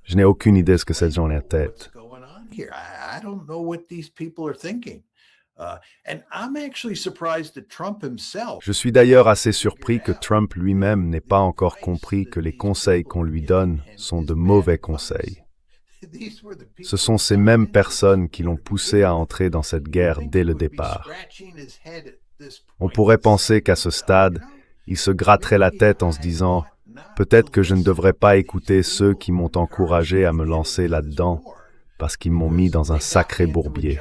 Je n'ai aucune idée de ce que ces gens ont en tête. Je suis d'ailleurs assez surpris que Trump lui-même n'ait pas encore compris que les conseils qu'on lui donne sont de mauvais conseils. Ce sont ces mêmes personnes qui l'ont poussé à entrer dans cette guerre dès le départ. On pourrait penser qu'à ce stade, il se gratterait la tête en se disant « Peut-être que je ne devrais pas écouter ceux qui m'ont encouragé à me lancer là-dedans, parce qu'ils m'ont mis dans un sacré bourbier. »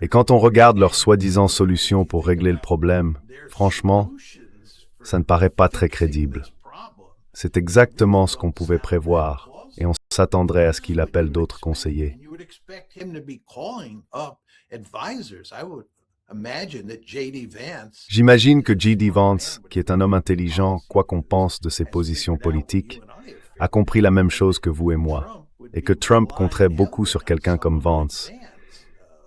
Et quand on regarde leurs soi-disant solutions pour régler le problème, franchement, ça ne paraît pas très crédible. C'est exactement ce qu'on pouvait prévoir, et on s'attendrait à ce qu'il appelle d'autres conseillers. J'imagine que J.D. Vance, qui est un homme intelligent, quoi qu'on pense de ses positions politiques, a compris la même chose que vous et moi, et que Trump compterait beaucoup sur quelqu'un comme Vance,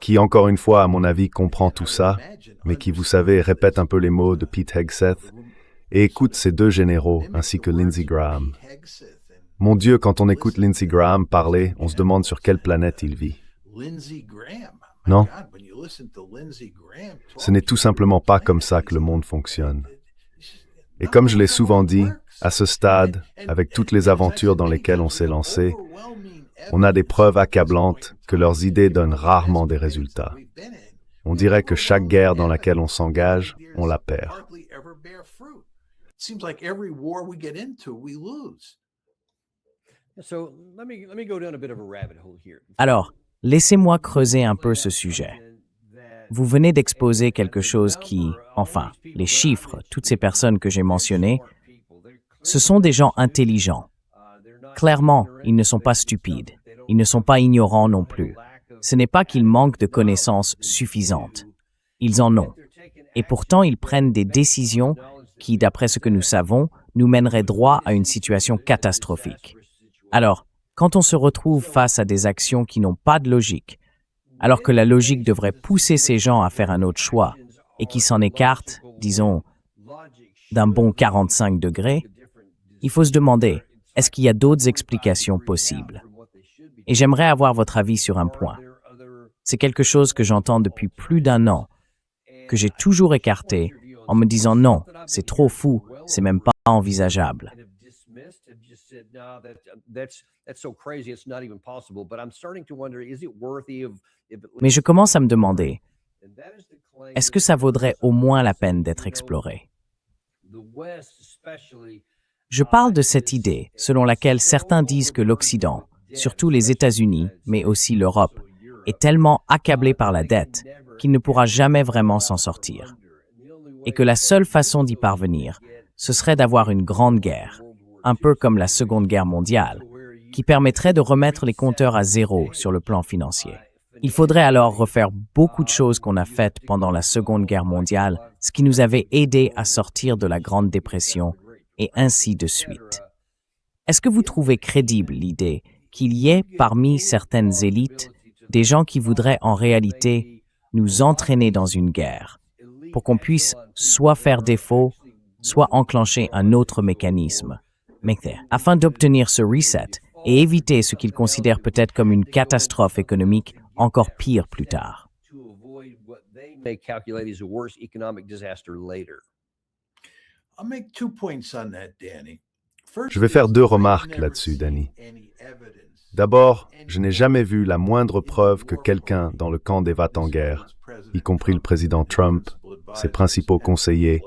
qui, encore une fois, à mon avis, comprend tout ça, mais qui, vous savez, répète un peu les mots de Pete Hegseth, et écoute ces deux généraux, ainsi que Lindsey Graham. Mon Dieu, quand on écoute Lindsey Graham parler, on se demande sur quelle planète il vit. Non? Ce n'est tout simplement pas comme ça que le monde fonctionne. Et comme je l'ai souvent dit, à ce stade, avec toutes les aventures dans lesquelles on s'est lancé, on a des preuves accablantes que leurs idées donnent rarement des résultats. On dirait que chaque guerre dans laquelle on s'engage, on la perd. Alors, laissez-moi creuser un peu ce sujet. Vous venez d'exposer quelque chose qui, enfin, les chiffres, toutes ces personnes que j'ai mentionnées, ce sont des gens intelligents. Clairement, ils ne sont pas stupides. Ils ne sont pas ignorants non plus. Ce n'est pas qu'ils manquent de connaissances suffisantes. Ils en ont. Et pourtant, ils prennent des décisions qui, d'après ce que nous savons, nous mèneraient droit à une situation catastrophique. Alors, quand on se retrouve face à des actions qui n'ont pas de logique, alors que la logique devrait pousser ces gens à faire un autre choix et qui s'en écartent, disons, d'un bon 45 degrés, il faut se demander, est-ce qu'il y a d'autres explications possibles? Et j'aimerais avoir votre avis sur un point. C'est quelque chose que j'entends depuis plus d'1 an, que j'ai toujours écarté en me disant non, c'est trop fou, c'est même pas envisageable. Mais je commence à me demander, est-ce que ça vaudrait au moins la peine d'être exploré? Je parle de cette idée selon laquelle certains disent que l'Occident, surtout les États-Unis, mais aussi l'Europe, est tellement accablé par la dette qu'il ne pourra jamais vraiment s'en sortir. Et que la seule façon d'y parvenir, ce serait d'avoir une grande guerre, un peu comme la Seconde Guerre mondiale, qui permettrait de remettre les compteurs à zéro sur le plan financier. Il faudrait alors refaire beaucoup de choses qu'on a faites pendant la Seconde Guerre mondiale, ce qui nous avait aidés à sortir de la Grande Dépression, et ainsi de suite. Est-ce que vous trouvez crédible l'idée qu'il y ait parmi certaines élites des gens qui voudraient en réalité nous entraîner dans une guerre, pour qu'on puisse soit faire défaut, soit enclencher un autre mécanisme, afin d'obtenir ce reset et éviter ce qu'ils considèrent peut-être comme une catastrophe économique encore pire plus tard. Je vais faire 2 remarques là-dessus, Danny. D'abord, je n'ai jamais vu la moindre preuve que quelqu'un dans le camp des va-t-en-guerre, y compris le président Trump, ses principaux conseillers,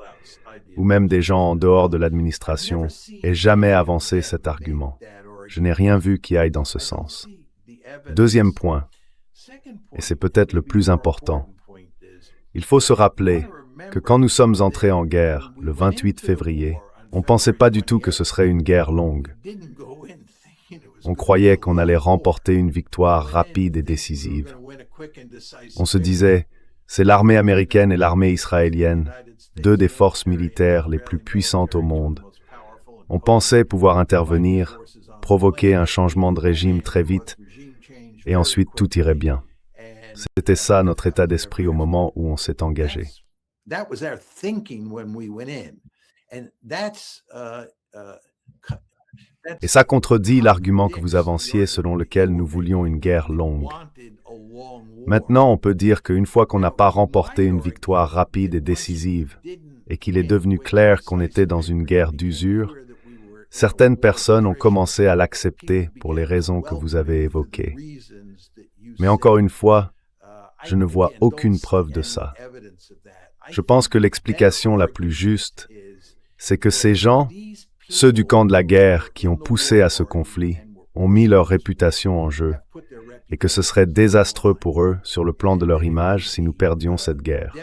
ou même des gens en dehors de l'administration, ait jamais avancé cet argument. Je n'ai rien vu qui aille dans ce sens. Deuxième point, et c'est peut-être le plus important, il faut se rappeler que quand nous sommes entrés en guerre le 28 février, on ne pensait pas du tout que ce serait une guerre longue. On croyait qu'on allait remporter une victoire rapide et décisive. On se disait, c'est l'armée américaine et l'armée israélienne, 2 des forces militaires les plus puissantes au monde. On pensait pouvoir intervenir, provoquer un changement de régime très vite, et ensuite tout irait bien. C'était ça notre état d'esprit au moment où on s'est engagé. Et ça contredit l'argument que vous avanciez selon lequel nous voulions une guerre longue. Maintenant, on peut dire qu'une fois qu'on n'a pas remporté une victoire rapide et décisive, et qu'il est devenu clair qu'on était dans une guerre d'usure, certaines personnes ont commencé à l'accepter pour les raisons que vous avez évoquées. Mais encore une fois, je ne vois aucune preuve de ça. Je pense que l'explication la plus juste, c'est que ces gens, ceux du camp de la guerre qui ont poussé à ce conflit, ont mis leur réputation en jeu, et que ce serait désastreux pour eux sur le plan de leur image si nous perdions cette guerre.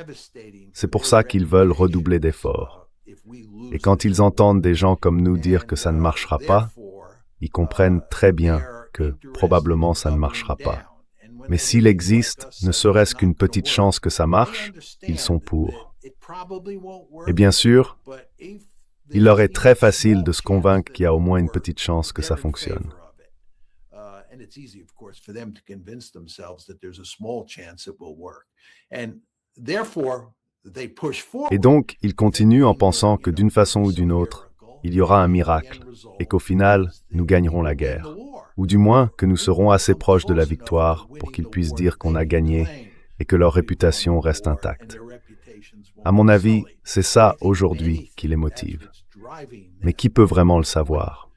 C'est pour ça qu'ils veulent redoubler d'efforts. Et quand ils entendent des gens comme nous dire que ça ne marchera pas, ils comprennent très bien que probablement ça ne marchera pas. Mais s'il existe ne serait-ce qu'une petite chance que ça marche, ils sont pour. Et bien sûr, il leur est très facile de se convaincre qu'il y a au moins une petite chance que ça fonctionne. Et donc, ils continuent en pensant que d'une façon ou d'une autre, il y aura un miracle, et qu'au final, nous gagnerons la guerre. Ou du moins que nous serons assez proches de la victoire pour qu'ils puissent dire qu'on a gagné et que leur réputation reste intacte. À mon avis, c'est ça aujourd'hui qui les motive. Mais qui peut vraiment le savoir?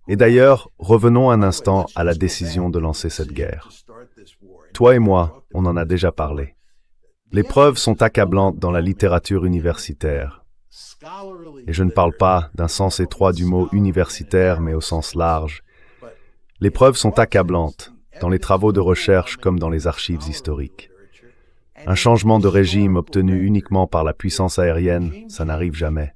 Et d'ailleurs, revenons un instant à la décision de lancer cette guerre. Toi et moi, on en a déjà parlé. Les preuves sont accablantes dans la littérature universitaire. Et je ne parle pas d'un sens étroit du mot universitaire, mais au sens large. Les preuves sont accablantes, dans les travaux de recherche comme dans les archives historiques. Un changement de régime obtenu uniquement par la puissance aérienne, ça n'arrive jamais.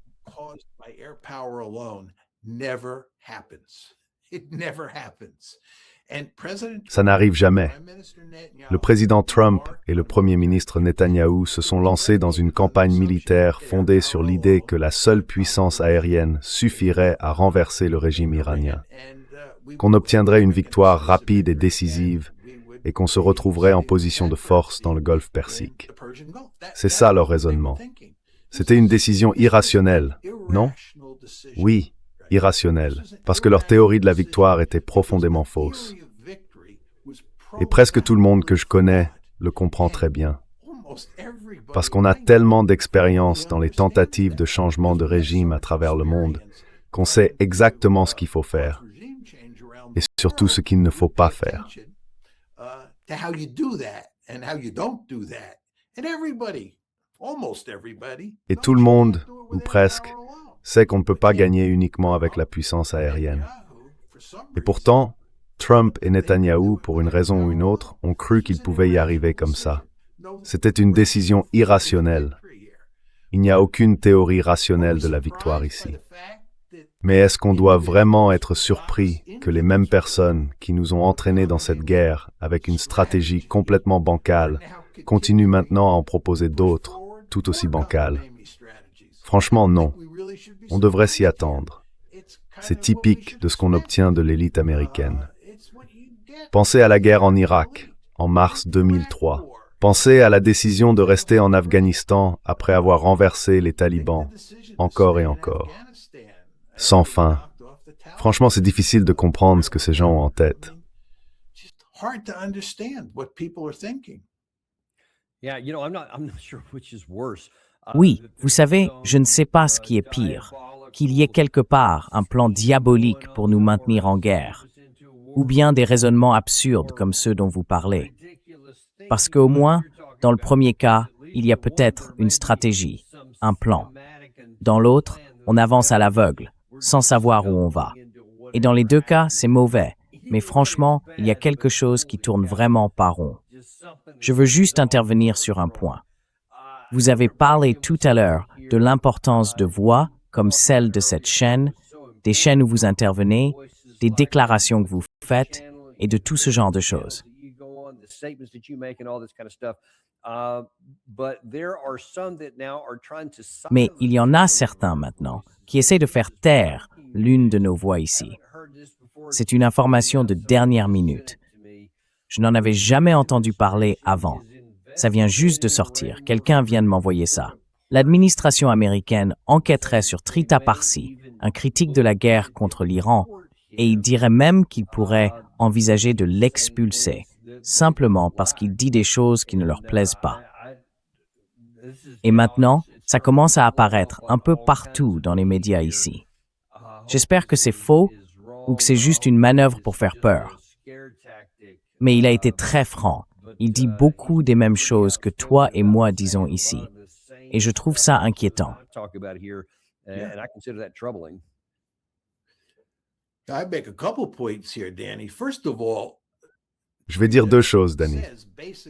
Ça n'arrive jamais. Le président Trump et le premier ministre Netanyahou se sont lancés dans une campagne militaire fondée sur l'idée que la seule puissance aérienne suffirait à renverser le régime iranien, qu'on obtiendrait une victoire rapide et décisive et qu'on se retrouverait en position de force dans le golfe Persique. C'est ça leur raisonnement. C'était une décision irrationnelle, non? Oui, irrationnelle, parce que leur théorie de la victoire était profondément fausse. Et presque tout le monde que je connais le comprend très bien. Parce qu'on a tellement d'expérience dans les tentatives de changement de régime à travers le monde qu'on sait exactement ce qu'il faut faire. Et surtout ce qu'il ne faut pas faire. Et tout le monde, ou presque, sait qu'on ne peut pas gagner uniquement avec la puissance aérienne. Et pourtant, Trump et Netanyahou, pour une raison ou une autre, ont cru qu'ils pouvaient y arriver comme ça. C'était une décision irrationnelle. Il n'y a aucune théorie rationnelle de la victoire ici. Mais est-ce qu'on doit vraiment être surpris que les mêmes personnes qui nous ont entraînés dans cette guerre avec une stratégie complètement bancale continuent maintenant à en proposer d'autres, tout aussi bancales? Franchement, non. On devrait s'y attendre. C'est typique de ce qu'on obtient de l'élite américaine. Pensez à la guerre en Irak, en mars 2003. Pensez à la décision de rester en Afghanistan après avoir renversé les talibans, encore et encore. Sans fin. Franchement, c'est difficile de comprendre ce que ces gens ont en tête. Oui, vous savez, je ne sais pas ce qui est pire, qu'il y ait quelque part un plan diabolique pour nous maintenir en guerre, ou bien des raisonnements absurdes comme ceux dont vous parlez. Parce qu'au moins, dans le premier cas, il y a peut-être une stratégie, un plan. Dans l'autre, on avance à l'aveugle, sans savoir où on va. Et dans les deux cas, c'est mauvais, mais franchement, il y a quelque chose qui tourne vraiment pas rond. Je veux juste intervenir sur un point. Vous avez parlé tout à l'heure de l'importance de voix comme celle de cette chaîne, des chaînes où vous intervenez, des déclarations que vous faites et de tout ce genre de choses. Mais il y en a certains maintenant qui essaient de faire taire l'une de nos voix ici. C'est une information de dernière minute. Je n'en avais jamais entendu parler avant. Ça vient juste de sortir. Quelqu'un vient de m'envoyer ça. L'administration américaine enquêterait sur Trita Parsi, un critique de la guerre contre l'Iran, et il dirait même qu'il pourrait envisager de l'expulser, simplement parce qu'il dit des choses qui ne leur plaisent pas. Et maintenant, ça commence à apparaître un peu partout dans les médias ici. J'espère que c'est faux ou que c'est juste une manœuvre pour faire peur. Mais il a été très franc. Il dit beaucoup des mêmes choses que toi et moi disons ici. Et je trouve ça inquiétant. Je vais dire deux choses, Danny.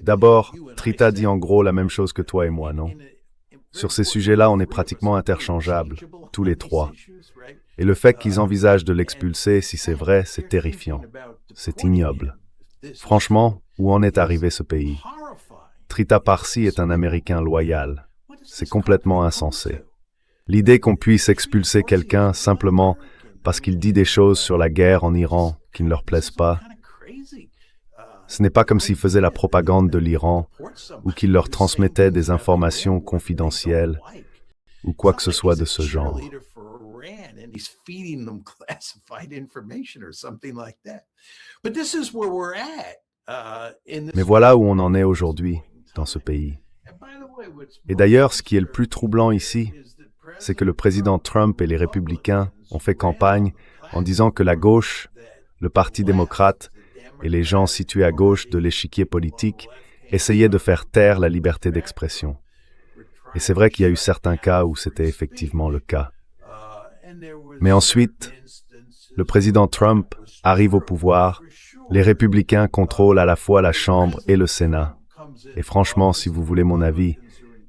D'abord, Trita dit en gros la même chose que toi et moi, non? Sur ces sujets-là, on est pratiquement interchangeables, tous les trois. Et le fait qu'ils envisagent de l'expulser, si c'est vrai, c'est terrifiant. C'est ignoble. Franchement, où en est arrivé ce pays? Trita Parsi est un Américain loyal. C'est complètement insensé. L'idée qu'on puisse expulser quelqu'un simplement parce qu'il dit des choses sur la guerre en Iran qui ne leur plaisent pas, ce n'est pas comme s'il faisait la propagande de l'Iran ou qu'il leur transmettait des informations confidentielles ou quoi que ce soit de ce genre. Mais voilà où on en est aujourd'hui, dans ce pays. Et d'ailleurs, ce qui est le plus troublant ici, c'est que le président Trump et les républicains ont fait campagne en disant que la gauche, le Parti démocrate et les gens situés à gauche de l'échiquier politique essayaient de faire taire la liberté d'expression. Et c'est vrai qu'il y a eu certains cas où c'était effectivement le cas. Mais ensuite, le président Trump arrive au pouvoir, les républicains contrôlent à la fois la Chambre et le Sénat. Et franchement, si vous voulez mon avis,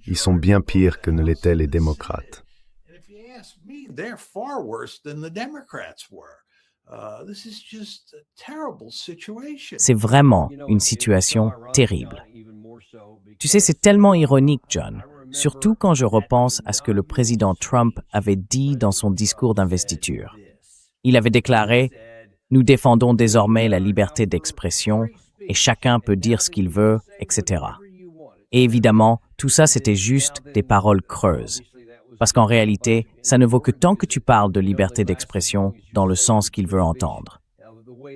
ils sont bien pires que ne l'étaient les démocrates. C'est vraiment une situation terrible. Tu sais, c'est tellement ironique, John, surtout quand je repense à ce que le président Trump avait dit dans son discours d'investiture. Il avait déclaré « Nous défendons désormais la liberté d'expression et chacun peut dire ce qu'il veut, etc. » Et évidemment, tout ça, c'était juste des paroles creuses. Parce qu'en réalité, ça ne vaut que tant que tu parles de liberté d'expression dans le sens qu'il veut entendre.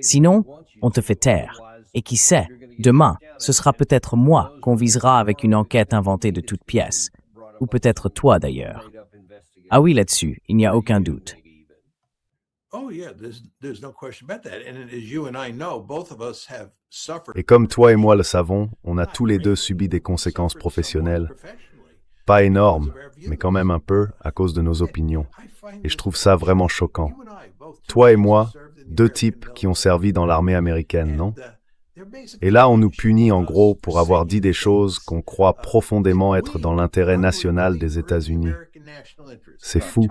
Sinon, on te fait taire. Et qui sait, demain, ce sera peut-être moi qu'on visera avec une enquête inventée de toutes pièces. Ou peut-être toi d'ailleurs. Ah oui, là-dessus, il n'y a aucun doute. Et comme toi et moi le savons, on a tous les deux subi des conséquences professionnelles. Pas énormes, mais quand même un peu, à cause de nos opinions. Et je trouve ça vraiment choquant. Toi et moi, deux types qui ont servi dans l'armée américaine, non? Et là, on nous punit en gros pour avoir dit des choses qu'on croit profondément être dans l'intérêt national des États-Unis. C'est fou.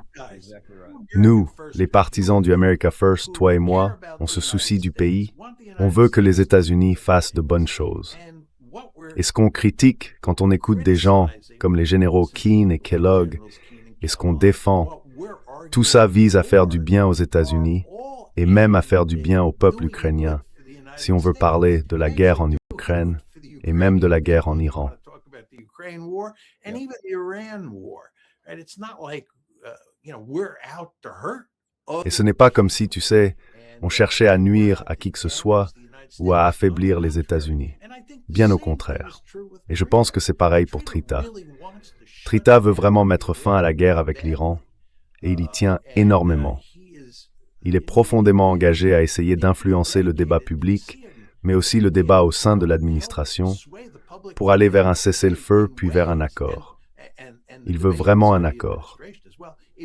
Nous, les partisans du America First, toi et moi, on se soucie du pays. On veut que les États-Unis fassent de bonnes choses. Et ce qu'on critique quand on écoute des gens comme les généraux Keane et Kellogg, et ce qu'on défend, tout ça vise à faire du bien aux États-Unis et même à faire du bien au peuple ukrainien, si on veut parler de la guerre en Ukraine et même de la guerre en Iran. Et ce n'est pas comme si, tu sais, on cherchait à nuire à qui que ce soit ou à affaiblir les États-Unis. Bien au contraire. Et je pense que c'est pareil pour Trita. Trita veut vraiment mettre fin à la guerre avec l'Iran, et il y tient énormément. Il est profondément engagé à essayer d'influencer le débat public, mais aussi le débat au sein de l'administration, pour aller vers un cessez-le-feu puis vers un accord. Il veut vraiment un accord.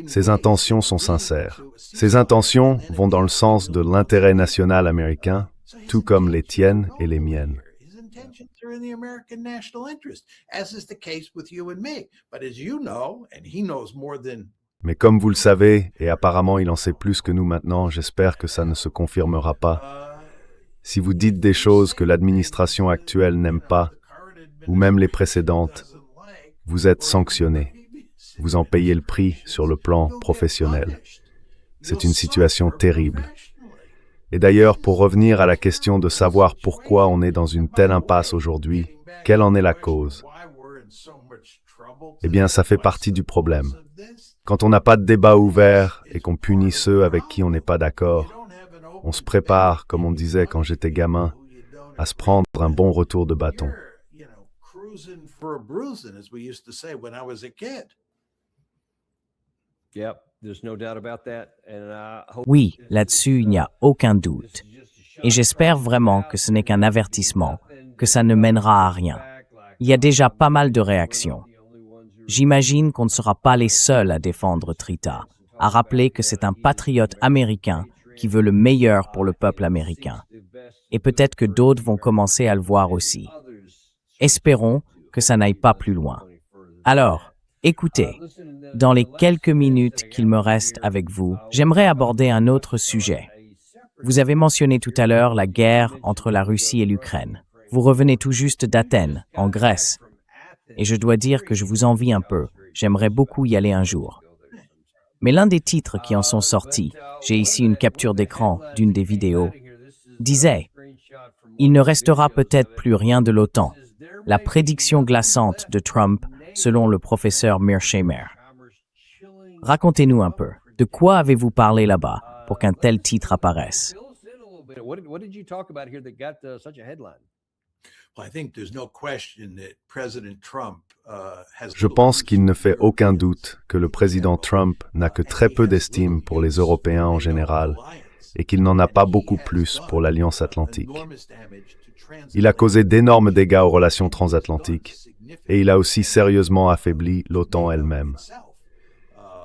Ses intentions sont sincères. Ses intentions vont dans le sens de l'intérêt national américain, tout comme les tiennes et les miennes. Mais comme vous le savez, et apparemment il en sait plus que nous maintenant, j'espère que ça ne se confirmera pas. Si vous dites des choses que l'administration actuelle n'aime pas, ou même les précédentes, vous êtes sanctionné. Vous en payez le prix sur le plan professionnel. C'est une situation terrible. Et d'ailleurs, pour revenir à la question de savoir pourquoi on est dans une telle impasse aujourd'hui, quelle en est la cause? Eh bien, ça fait partie du problème. Quand on n'a pas de débat ouvert et qu'on punit ceux avec qui on n'est pas d'accord, on se prépare, comme on disait quand j'étais gamin, à se prendre un bon retour de bâton. Oui, là-dessus, il n'y a aucun doute. Et j'espère vraiment que ce n'est qu'un avertissement, que ça ne mènera à rien. Il y a déjà pas mal de réactions. J'imagine qu'on ne sera pas les seuls à défendre Trita, à rappeler que c'est un patriote américain qui veut le meilleur pour le peuple américain. Et peut-être que d'autres vont commencer à le voir aussi. Espérons que ça n'aille pas plus loin. Alors, écoutez, dans les quelques minutes qu'il me reste avec vous, j'aimerais aborder un autre sujet. Vous avez mentionné tout à l'heure la guerre entre la Russie et l'Ukraine. Vous revenez tout juste d'Athènes, en Grèce. Et je dois dire que je vous envie un peu. J'aimerais beaucoup y aller un jour. Mais l'un des titres qui en sont sortis, j'ai ici une capture d'écran d'une des vidéos, disait « Il ne restera peut-être plus rien de l'OTAN. La prédiction glaçante de Trump selon le professeur Mearsheimer. » Racontez-nous un peu. De quoi avez-vous parlé là-bas pour qu'un tel titre apparaisse? Je pense qu'il ne fait aucun doute que le président Trump n'a que très peu d'estime pour les Européens en général et qu'il n'en a pas beaucoup plus pour l'Alliance atlantique. Il a causé d'énormes dégâts aux relations transatlantiques et il a aussi sérieusement affaibli l'OTAN elle-même.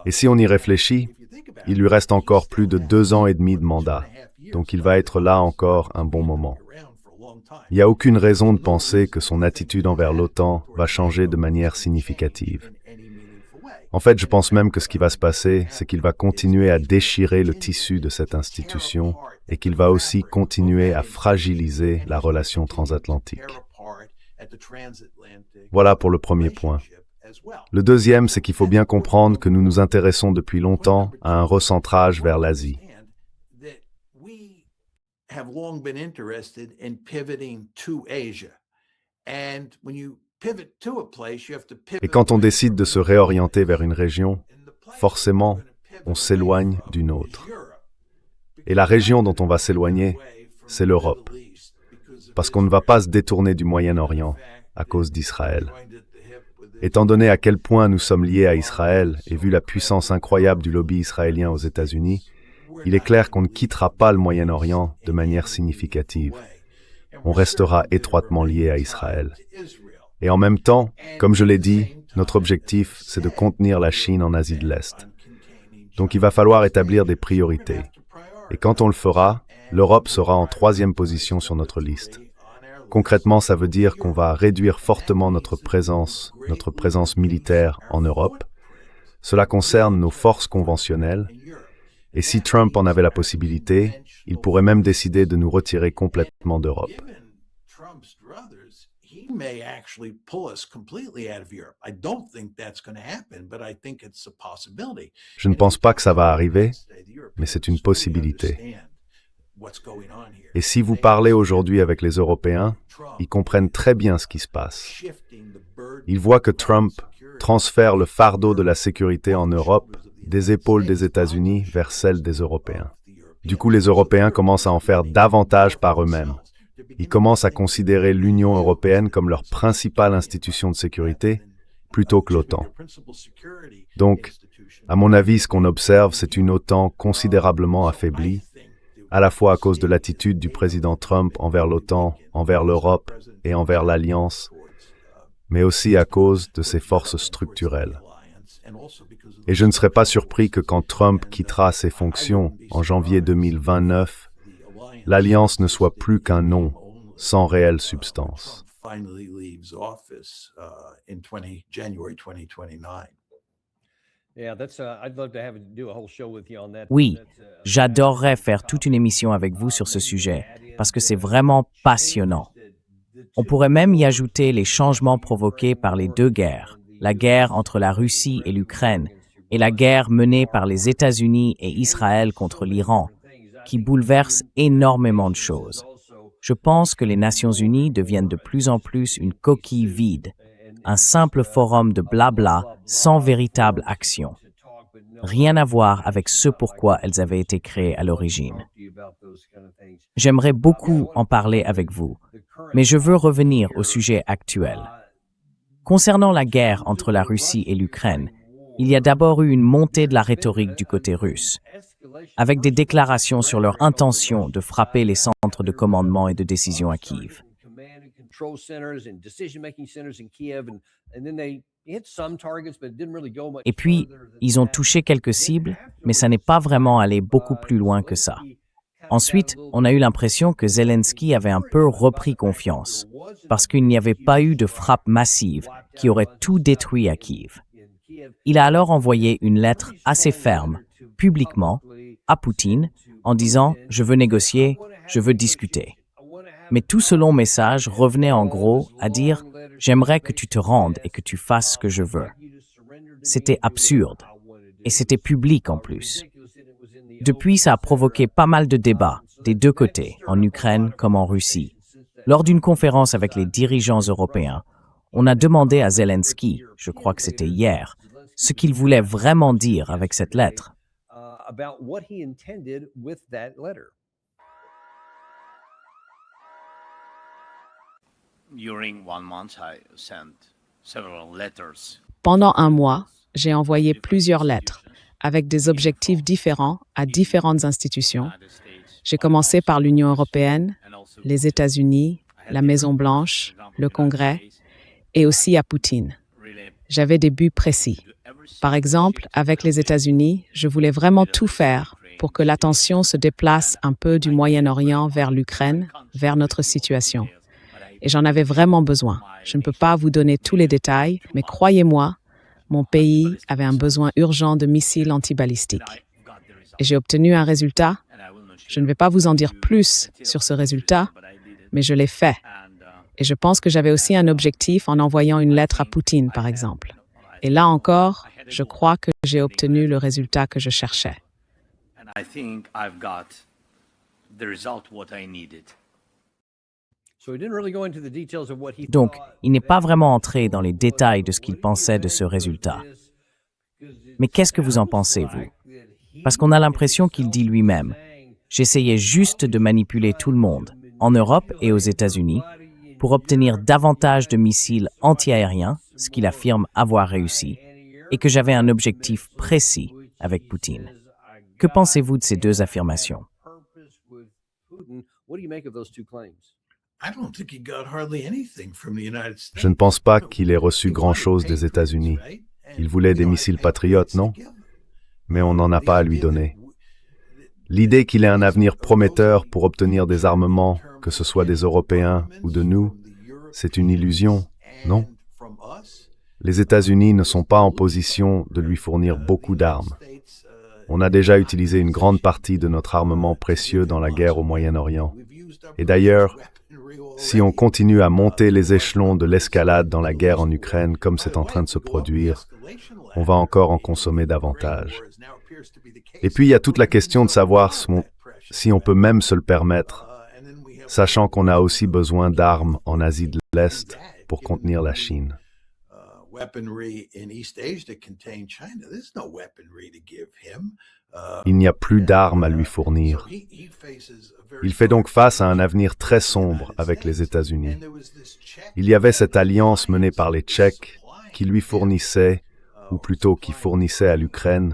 Et si on y réfléchit, il lui reste encore plus de 2 ans et demi de mandat, donc il va être là encore un bon moment. Il n'y a aucune raison de penser que son attitude envers l'OTAN va changer de manière significative. En fait, je pense même que ce qui va se passer, c'est qu'il va continuer à déchirer le tissu de cette institution et qu'il va aussi continuer à fragiliser la relation transatlantique. Voilà pour le premier point. Le deuxième, c'est qu'il faut bien comprendre que nous nous intéressons depuis longtemps à un recentrage vers l'Asie. Et quand on décide de se réorienter vers une région, forcément, on s'éloigne d'une autre. Et la région dont on va s'éloigner, c'est l'Europe. Parce qu'on ne va pas se détourner du Moyen-Orient à cause d'Israël. Étant donné à quel point nous sommes liés à Israël et vu la puissance incroyable du lobby israélien aux États-Unis, il est clair qu'on ne quittera pas le Moyen-Orient de manière significative. On restera étroitement lié à Israël. Et en même temps, comme je l'ai dit, notre objectif, c'est de contenir la Chine en Asie de l'Est. Donc il va falloir établir des priorités. Et quand on le fera, l'Europe sera en 3e position sur notre liste. Concrètement, ça veut dire qu'on va réduire fortement notre présence militaire en Europe. Cela concerne nos forces conventionnelles. Et si Trump en avait la possibilité, il pourrait même décider de nous retirer complètement d'Europe. Je ne pense pas que ça va arriver, mais c'est une possibilité. Et si vous parlez aujourd'hui avec les Européens, ils comprennent très bien ce qui se passe. Ils voient que Trump transfère le fardeau de la sécurité en Europe des épaules des États-Unis vers celles des Européens. Du coup, les Européens commencent à en faire davantage par eux-mêmes. Ils commencent à considérer l'Union européenne comme leur principale institution de sécurité, plutôt que l'OTAN. Donc, à mon avis, ce qu'on observe, c'est une OTAN considérablement affaiblie, à la fois à cause de l'attitude du président Trump envers l'OTAN, envers l'Europe et envers l'Alliance, mais aussi à cause de ses forces structurelles. Et je ne serais pas surpris que quand Trump quittera ses fonctions en janvier 2029, l'Alliance ne soit plus qu'un nom, sans réelle substance. Oui, j'adorerais faire toute une émission avec vous sur ce sujet, parce que c'est vraiment passionnant. On pourrait même y ajouter les changements provoqués par les deux guerres, la guerre entre la Russie et l'Ukraine, et la guerre menée par les États-Unis et Israël contre l'Iran, qui bouleverse énormément de choses. Je pense que les Nations Unies deviennent de plus en plus une coquille vide, un simple forum de blabla sans véritable action. Rien à voir avec ce pourquoi elles avaient été créées à l'origine. J'aimerais beaucoup en parler avec vous, mais je veux revenir au sujet actuel. Concernant la guerre entre la Russie et l'Ukraine, il y a d'abord eu une montée de la rhétorique du côté russe, avec des déclarations sur leur intention de frapper les centres de commandement et de décision à Kiev. Et puis, ils ont touché quelques cibles, mais ça n'est pas vraiment allé beaucoup plus loin que ça. Ensuite, on a eu l'impression que Zelensky avait un peu repris confiance, parce qu'il n'y avait pas eu de frappe massive qui aurait tout détruit à Kiev. Il a alors envoyé une lettre assez ferme, publiquement, à Poutine, en disant « Je veux négocier, je veux discuter ». Mais tout ce long message revenait en gros à dire « J'aimerais que tu te rendes et que tu fasses ce que je veux ». C'était absurde, et c'était public en plus. Depuis, ça a provoqué pas mal de débats, des deux côtés, en Ukraine comme en Russie. Lors d'une conférence avec les dirigeants européens, on a demandé à Zelensky, je crois que c'était hier, ce qu'il voulait vraiment dire avec cette lettre. Pendant un mois, j'ai envoyé plusieurs lettres avec des objectifs différents à différentes institutions. J'ai commencé par l'Union européenne, les États-Unis, la Maison-Blanche, le Congrès et aussi à Poutine. J'avais des buts précis. Par exemple, avec les États-Unis, je voulais vraiment tout faire pour que l'attention se déplace un peu du Moyen-Orient vers l'Ukraine, vers notre situation. Et j'en avais vraiment besoin. Je ne peux pas vous donner tous les détails, mais croyez-moi, mon pays avait un besoin urgent de missiles antibalistiques. Et j'ai obtenu un résultat. Je ne vais pas vous en dire plus sur ce résultat, mais je l'ai fait. Et je pense que j'avais aussi un objectif en envoyant une lettre à Poutine, par exemple. Et là encore, je crois que j'ai obtenu le résultat que je cherchais. Donc, il n'est pas vraiment entré dans les détails de ce qu'il pensait de ce résultat. Mais qu'est-ce que vous en pensez, vous? Parce qu'on a l'impression qu'il dit lui-même « J'essayais juste de manipuler tout le monde, en Europe et aux États-Unis, pour obtenir davantage de missiles antiaériens, ce qu'il affirme avoir réussi, et que j'avais un objectif précis avec Poutine. » Que pensez-vous de ces deux affirmations? Je ne pense pas qu'il ait reçu grand-chose des États-Unis. Il voulait des missiles patriotes, non? Mais on n'en a pas à lui donner. L'idée qu'il ait un avenir prometteur pour obtenir des armements, que ce soit des Européens ou de nous, c'est une illusion, non? Les États-Unis ne sont pas en position de lui fournir beaucoup d'armes. On a déjà utilisé une grande partie de notre armement précieux dans la guerre au Moyen-Orient. Et d'ailleurs, si on continue à monter les échelons de l'escalade dans la guerre en Ukraine comme c'est en train de se produire, on va encore en consommer davantage. Et puis il y a toute la question de savoir si on peut même se le permettre, sachant qu'on a aussi besoin d'armes en Asie de l'Est pour contenir la Chine. Il n'y a plus d'armes à lui fournir. Il fait donc face à un avenir très sombre avec les États-Unis. Il y avait cette alliance menée par les Tchèques qui lui fournissait, ou plutôt qui fournissait à l'Ukraine,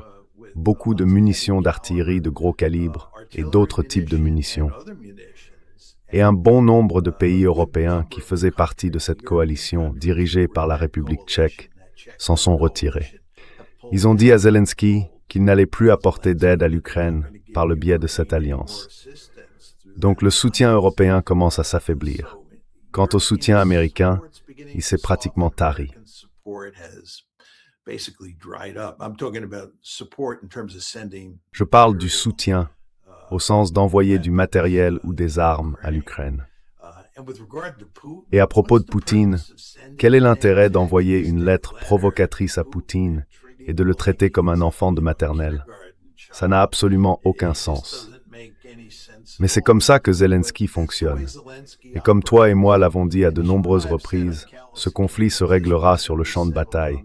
beaucoup de munitions d'artillerie de gros calibre et d'autres types de munitions. Et un bon nombre de pays européens qui faisaient partie de cette coalition dirigée par la République tchèque s'en sont retirés. Ils ont dit à Zelensky qu'ils n'allaient plus apporter d'aide à l'Ukraine par le biais de cette alliance. Donc le soutien européen commence à s'affaiblir. Quant au soutien américain, il s'est pratiquement tari. Je parle du soutien, au sens d'envoyer du matériel ou des armes à l'Ukraine. Et à propos de Poutine, quel est l'intérêt d'envoyer une lettre provocatrice à Poutine et de le traiter comme un enfant de maternelle? Ça n'a absolument aucun sens. Mais c'est comme ça que Zelensky fonctionne. Et comme toi et moi l'avons dit à de nombreuses reprises, ce conflit se réglera sur le champ de bataille.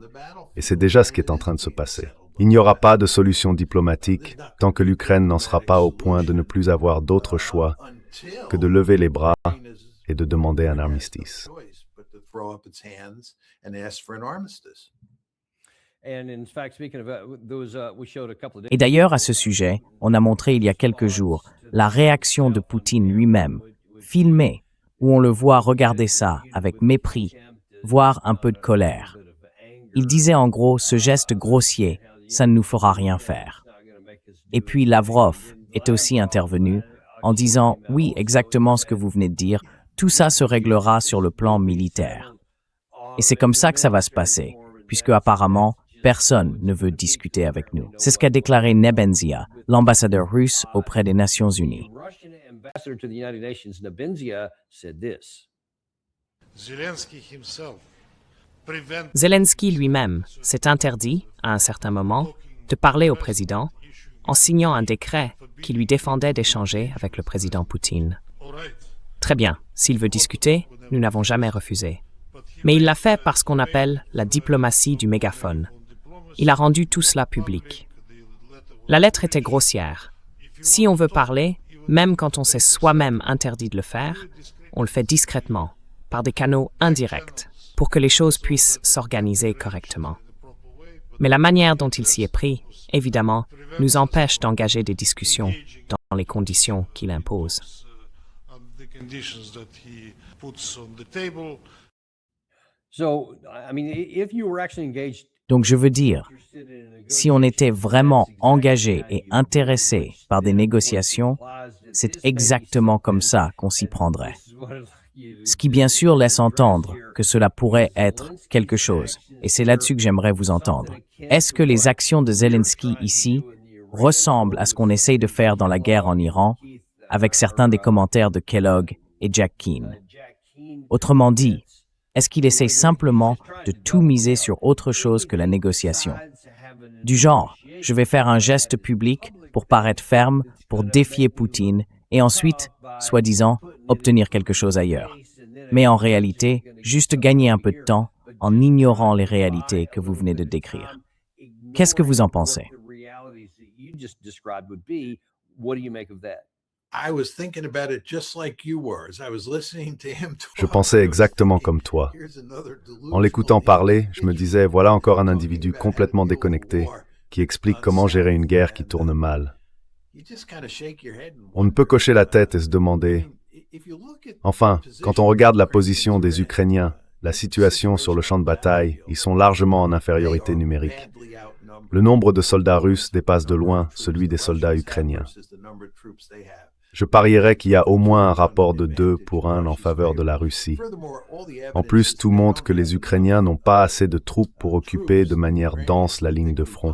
Et c'est déjà ce qui est en train de se passer. Il n'y aura pas de solution diplomatique tant que l'Ukraine n'en sera pas au point de ne plus avoir d'autre choix que de lever les bras et de demander un armistice. Et d'ailleurs, à ce sujet, on a montré il y a quelques jours la réaction de Poutine lui-même, filmée, où on le voit regarder ça avec mépris, voire un peu de colère. Il disait en gros, ce geste grossier, ça ne nous fera rien faire. Et puis Lavrov est aussi intervenu en disant, oui, exactement ce que vous venez de dire, tout ça se réglera sur le plan militaire. Et c'est comme ça que ça va se passer, puisque apparemment, personne ne veut discuter avec nous. C'est ce qu'a déclaré Nebenzia, l'ambassadeur russe auprès des Nations Unies. Zelensky lui-même s'est interdit, à un certain moment, de parler au président en signant un décret qui lui défendait d'échanger avec le président Poutine. Très bien, s'il veut discuter, nous n'avons jamais refusé. Mais il l'a fait par ce qu'on appelle la diplomatie du mégaphone. Il a rendu tout cela public. La lettre était grossière. Si on veut parler, même quand on s'est soi-même interdit de le faire, on le fait discrètement, par des canaux indirects, pour que les choses puissent s'organiser correctement. Mais la manière dont il s'y est pris, évidemment, nous empêche d'engager des discussions dans les conditions qu'il impose. Donc je veux dire, si on était vraiment engagé et intéressé par des négociations, c'est exactement comme ça qu'on s'y prendrait. Ce qui bien sûr laisse entendre que cela pourrait être quelque chose, et c'est là-dessus que j'aimerais vous entendre. Est-ce que les actions de Zelensky ici ressemblent à ce qu'on essaye de faire dans la guerre en Iran, avec certains des commentaires de Kellogg et Jack Keane? Autrement dit, est-ce qu'il essaye simplement de tout miser sur autre chose que la négociation? Du genre, je vais faire un geste public pour paraître ferme, pour défier Poutine, et ensuite, soi-disant, obtenir quelque chose ailleurs. Mais en réalité, juste gagner un peu de temps en ignorant les réalités que vous venez de décrire. Qu'est-ce que vous en pensez? Je pensais exactement comme toi. En l'écoutant parler, je me disais, voilà encore un individu complètement déconnecté qui explique comment gérer une guerre qui tourne mal. On ne peut cocher la tête et se demander... Enfin, quand on regarde la position des Ukrainiens, la situation sur le champ de bataille, ils sont largement en infériorité numérique. Le nombre de soldats russes dépasse de loin celui des soldats ukrainiens. Je parierais qu'il y a au moins un rapport de 2-1 en faveur de la Russie. En plus, tout montre que les Ukrainiens n'ont pas assez de troupes pour occuper de manière dense la ligne de front.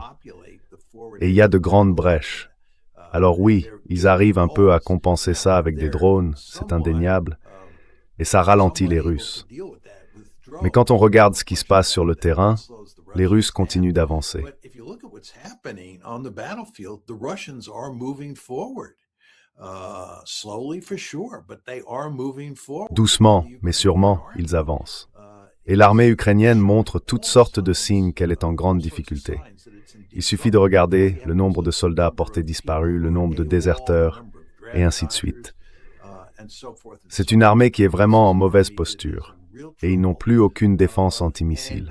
Et il y a de grandes brèches. Alors oui, ils arrivent un peu à compenser ça avec des drones, c'est indéniable, et ça ralentit les Russes. Mais quand on regarde ce qui se passe sur le terrain, les Russes continuent d'avancer. Doucement, mais sûrement, ils avancent. Et l'armée ukrainienne montre toutes sortes de signes qu'elle est en grande difficulté. Il suffit de regarder le nombre de soldats portés disparus, le nombre de déserteurs, et ainsi de suite. C'est une armée qui est vraiment en mauvaise posture, et ils n'ont plus aucune défense antimissile.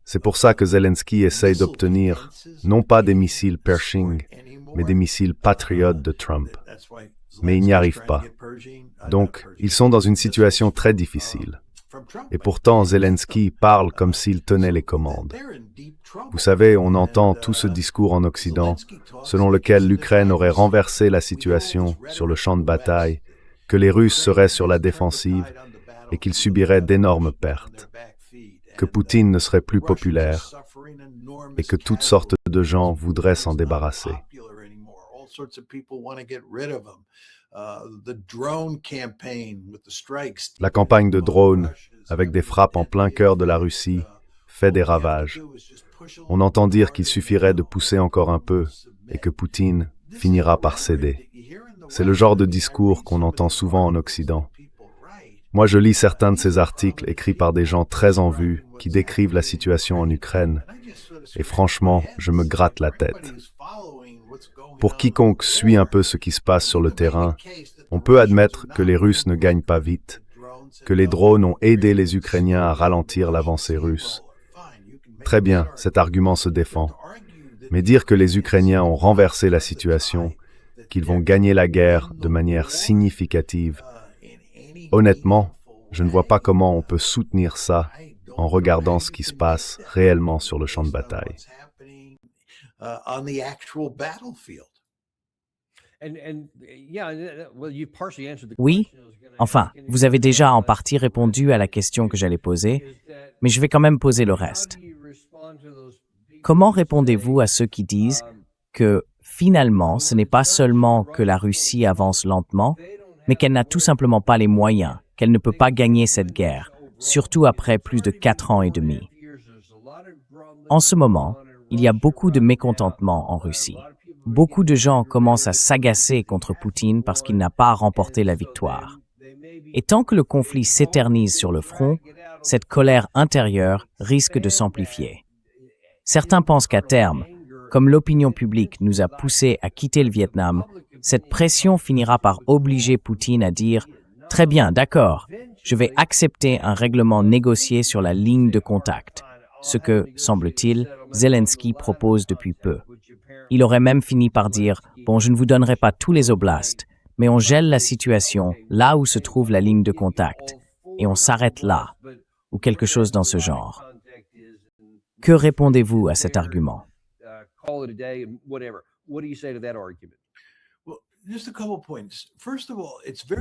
C'est pour ça que Zelensky essaye d'obtenir non pas des missiles Pershing, mais des missiles Patriot de Trump. Mais ils n'y arrivent pas. Donc, ils sont dans une situation très difficile. Et pourtant, Zelensky parle comme s'il tenait les commandes. Vous savez, on entend tout ce discours en Occident, selon lequel l'Ukraine aurait renversé la situation sur le champ de bataille, que les Russes seraient sur la défensive et qu'ils subiraient d'énormes pertes, que Poutine ne serait plus populaire et que toutes sortes de gens voudraient s'en débarrasser. La campagne de drones, avec des frappes en plein cœur de la Russie, fait des ravages. On entend dire qu'il suffirait de pousser encore un peu et que Poutine finira par céder. C'est le genre de discours qu'on entend souvent en Occident. Moi, je lis certains de ces articles écrits par des gens très en vue qui décrivent la situation en Ukraine. Et franchement, je me gratte la tête. Pour quiconque suit un peu ce qui se passe sur le terrain, on peut admettre que les Russes ne gagnent pas vite, que les drones ont aidé les Ukrainiens à ralentir l'avancée russe. Très bien, cet argument se défend. Mais dire que les Ukrainiens ont renversé la situation, qu'ils vont gagner la guerre de manière significative, honnêtement, je ne vois pas comment on peut soutenir ça en regardant ce qui se passe réellement sur le champ de bataille. Oui, enfin, vous avez déjà en partie répondu à la question que j'allais poser, mais je vais quand même poser le reste. Comment répondez-vous à ceux qui disent que finalement, ce n'est pas seulement que la Russie avance lentement, mais qu'elle n'a tout simplement pas les moyens, qu'elle ne peut pas gagner cette guerre, surtout après plus de 4 ans et demi. En ce moment, il y a beaucoup de mécontentement en Russie. Beaucoup de gens commencent à s'agacer contre Poutine parce qu'il n'a pas remporté la victoire. Et tant que le conflit s'éternise sur le front, cette colère intérieure risque de s'amplifier. Certains pensent qu'à terme, comme l'opinion publique nous a poussés à quitter le Vietnam, cette pression finira par obliger Poutine à dire « Très bien, d'accord, je vais accepter un règlement négocié sur la ligne de contact », ce que, semble-t-il, Zelensky propose depuis peu. Il aurait même fini par dire « Bon, je ne vous donnerai pas tous les oblasts, mais on gèle la situation là où se trouve la ligne de contact, et on s'arrête là », ou quelque chose dans ce genre. Que répondez-vous à cet argument?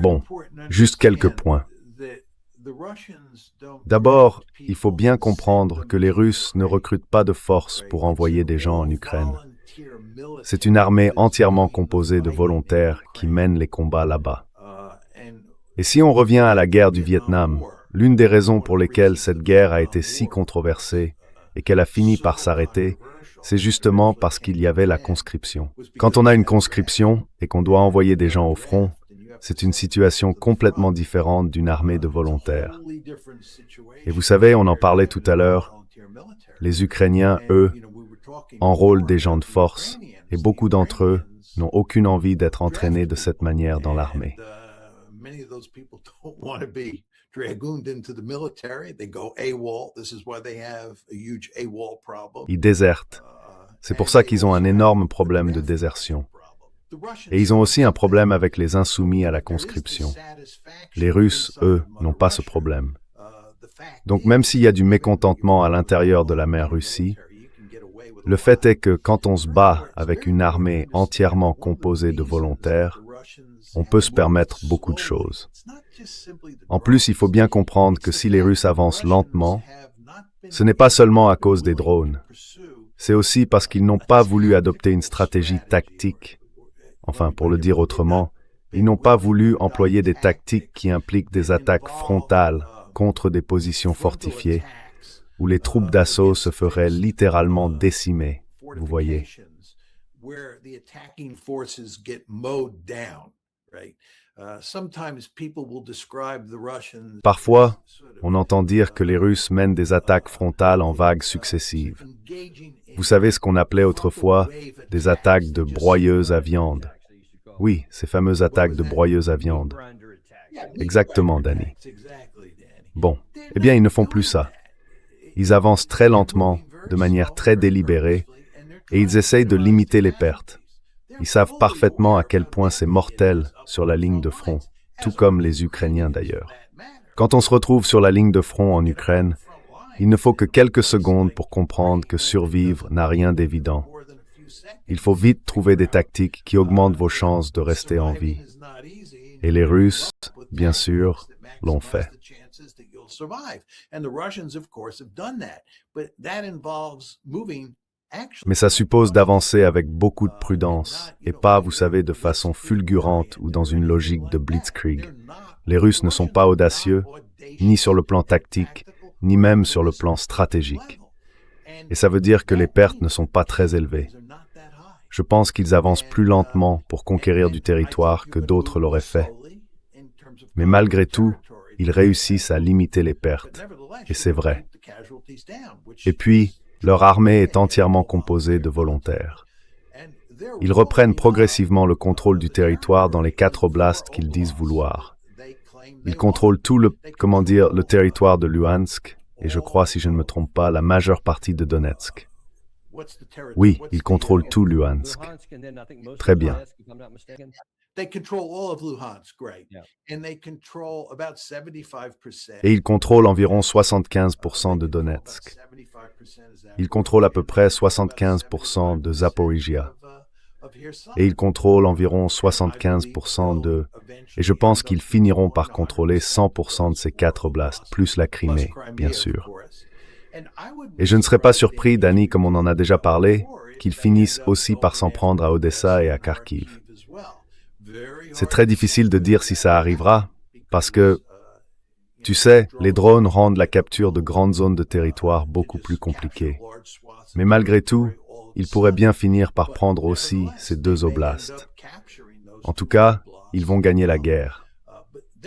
Bon, juste quelques points. D'abord, il faut bien comprendre que les Russes ne recrutent pas de force pour envoyer des gens en Ukraine. C'est une armée entièrement composée de volontaires qui mènent les combats là-bas. Et si on revient à la guerre du Vietnam, l'une des raisons pour lesquelles cette guerre a été si controversée et qu'elle a fini par s'arrêter, c'est justement parce qu'il y avait la conscription. Quand on a une conscription et qu'on doit envoyer des gens au front, c'est une situation complètement différente d'une armée de volontaires. Et vous savez, on en parlait tout à l'heure, les Ukrainiens, eux, enrôlent des gens de force, et beaucoup d'entre eux n'ont aucune envie d'être entraînés de cette manière dans l'armée. Ils désertent. C'est pour ça qu'ils ont un énorme problème de désertion. Et ils ont aussi un problème avec les insoumis à la conscription. Les Russes, eux, n'ont pas ce problème. Donc même s'il y a du mécontentement à l'intérieur de la mer Russie, le fait est que quand on se bat avec une armée entièrement composée de volontaires, on peut se permettre beaucoup de choses. En plus, il faut bien comprendre que si les Russes avancent lentement, ce n'est pas seulement à cause des drones. C'est aussi parce qu'ils n'ont pas voulu adopter une stratégie tactique. Enfin, pour le dire autrement, ils n'ont pas voulu employer des tactiques qui impliquent des attaques frontales contre des positions fortifiées, où les troupes d'assaut se feraient littéralement décimer, vous voyez. where the attacking forces get mowed down, right? Sometimes people will describe the Russians. Parfois, on entend dire que les Russes mènent des attaques frontales en vagues successives. Vous savez ce qu'on appelait autrefois des attaques de broyeuses à viande. Oui, ces fameuses attaques de broyeuses à viande. Exactement, Danny. Bon, eh bien, ils ne font plus ça. Ils avancent très lentement, de manière très délibérée, et ils essayent de limiter les pertes. Ils savent parfaitement à quel point c'est mortel sur la ligne de front, tout comme les Ukrainiens d'ailleurs. Quand on se retrouve sur la ligne de front en Ukraine, il ne faut que quelques secondes pour comprendre que survivre n'a rien d'évident. Il faut vite trouver des tactiques qui augmentent vos chances de rester en vie. Et les Russes, bien sûr, l'ont fait. Mais ça suppose d'avancer avec beaucoup de prudence, et pas, vous savez, de façon fulgurante ou dans une logique de blitzkrieg. Les Russes ne sont pas audacieux, ni sur le plan tactique, ni même sur le plan stratégique. Et ça veut dire que les pertes ne sont pas très élevées. Je pense qu'ils avancent plus lentement pour conquérir du territoire que d'autres l'auraient fait. Mais malgré tout, ils réussissent à limiter les pertes, et c'est vrai. Et puis, leur armée est entièrement composée de volontaires. Ils reprennent progressivement le contrôle du territoire dans les 4 oblasts qu'ils disent vouloir. Ils contrôlent tout le territoire de Luhansk, et je crois, si je ne me trompe pas, la majeure partie de Donetsk. Oui, ils contrôlent tout Luhansk. Très bien. Et ils contrôlent environ 75% de Donetsk. Ils contrôlent à peu près 75% de Zaporizhia. Et ils contrôlent environ 75% de... Et je pense qu'ils finiront par contrôler 100% de ces 4 oblasts, plus la Crimée, bien sûr. Et je ne serais pas surpris, Danny, comme on en a déjà parlé, qu'ils finissent aussi par s'en prendre à Odessa et à Kharkiv. C'est très difficile de dire si ça arrivera, parce que, tu sais, les drones rendent la capture de grandes zones de territoire beaucoup plus compliquée. Mais malgré tout, ils pourraient bien finir par prendre aussi ces 2 oblasts. En tout cas, ils vont gagner la guerre.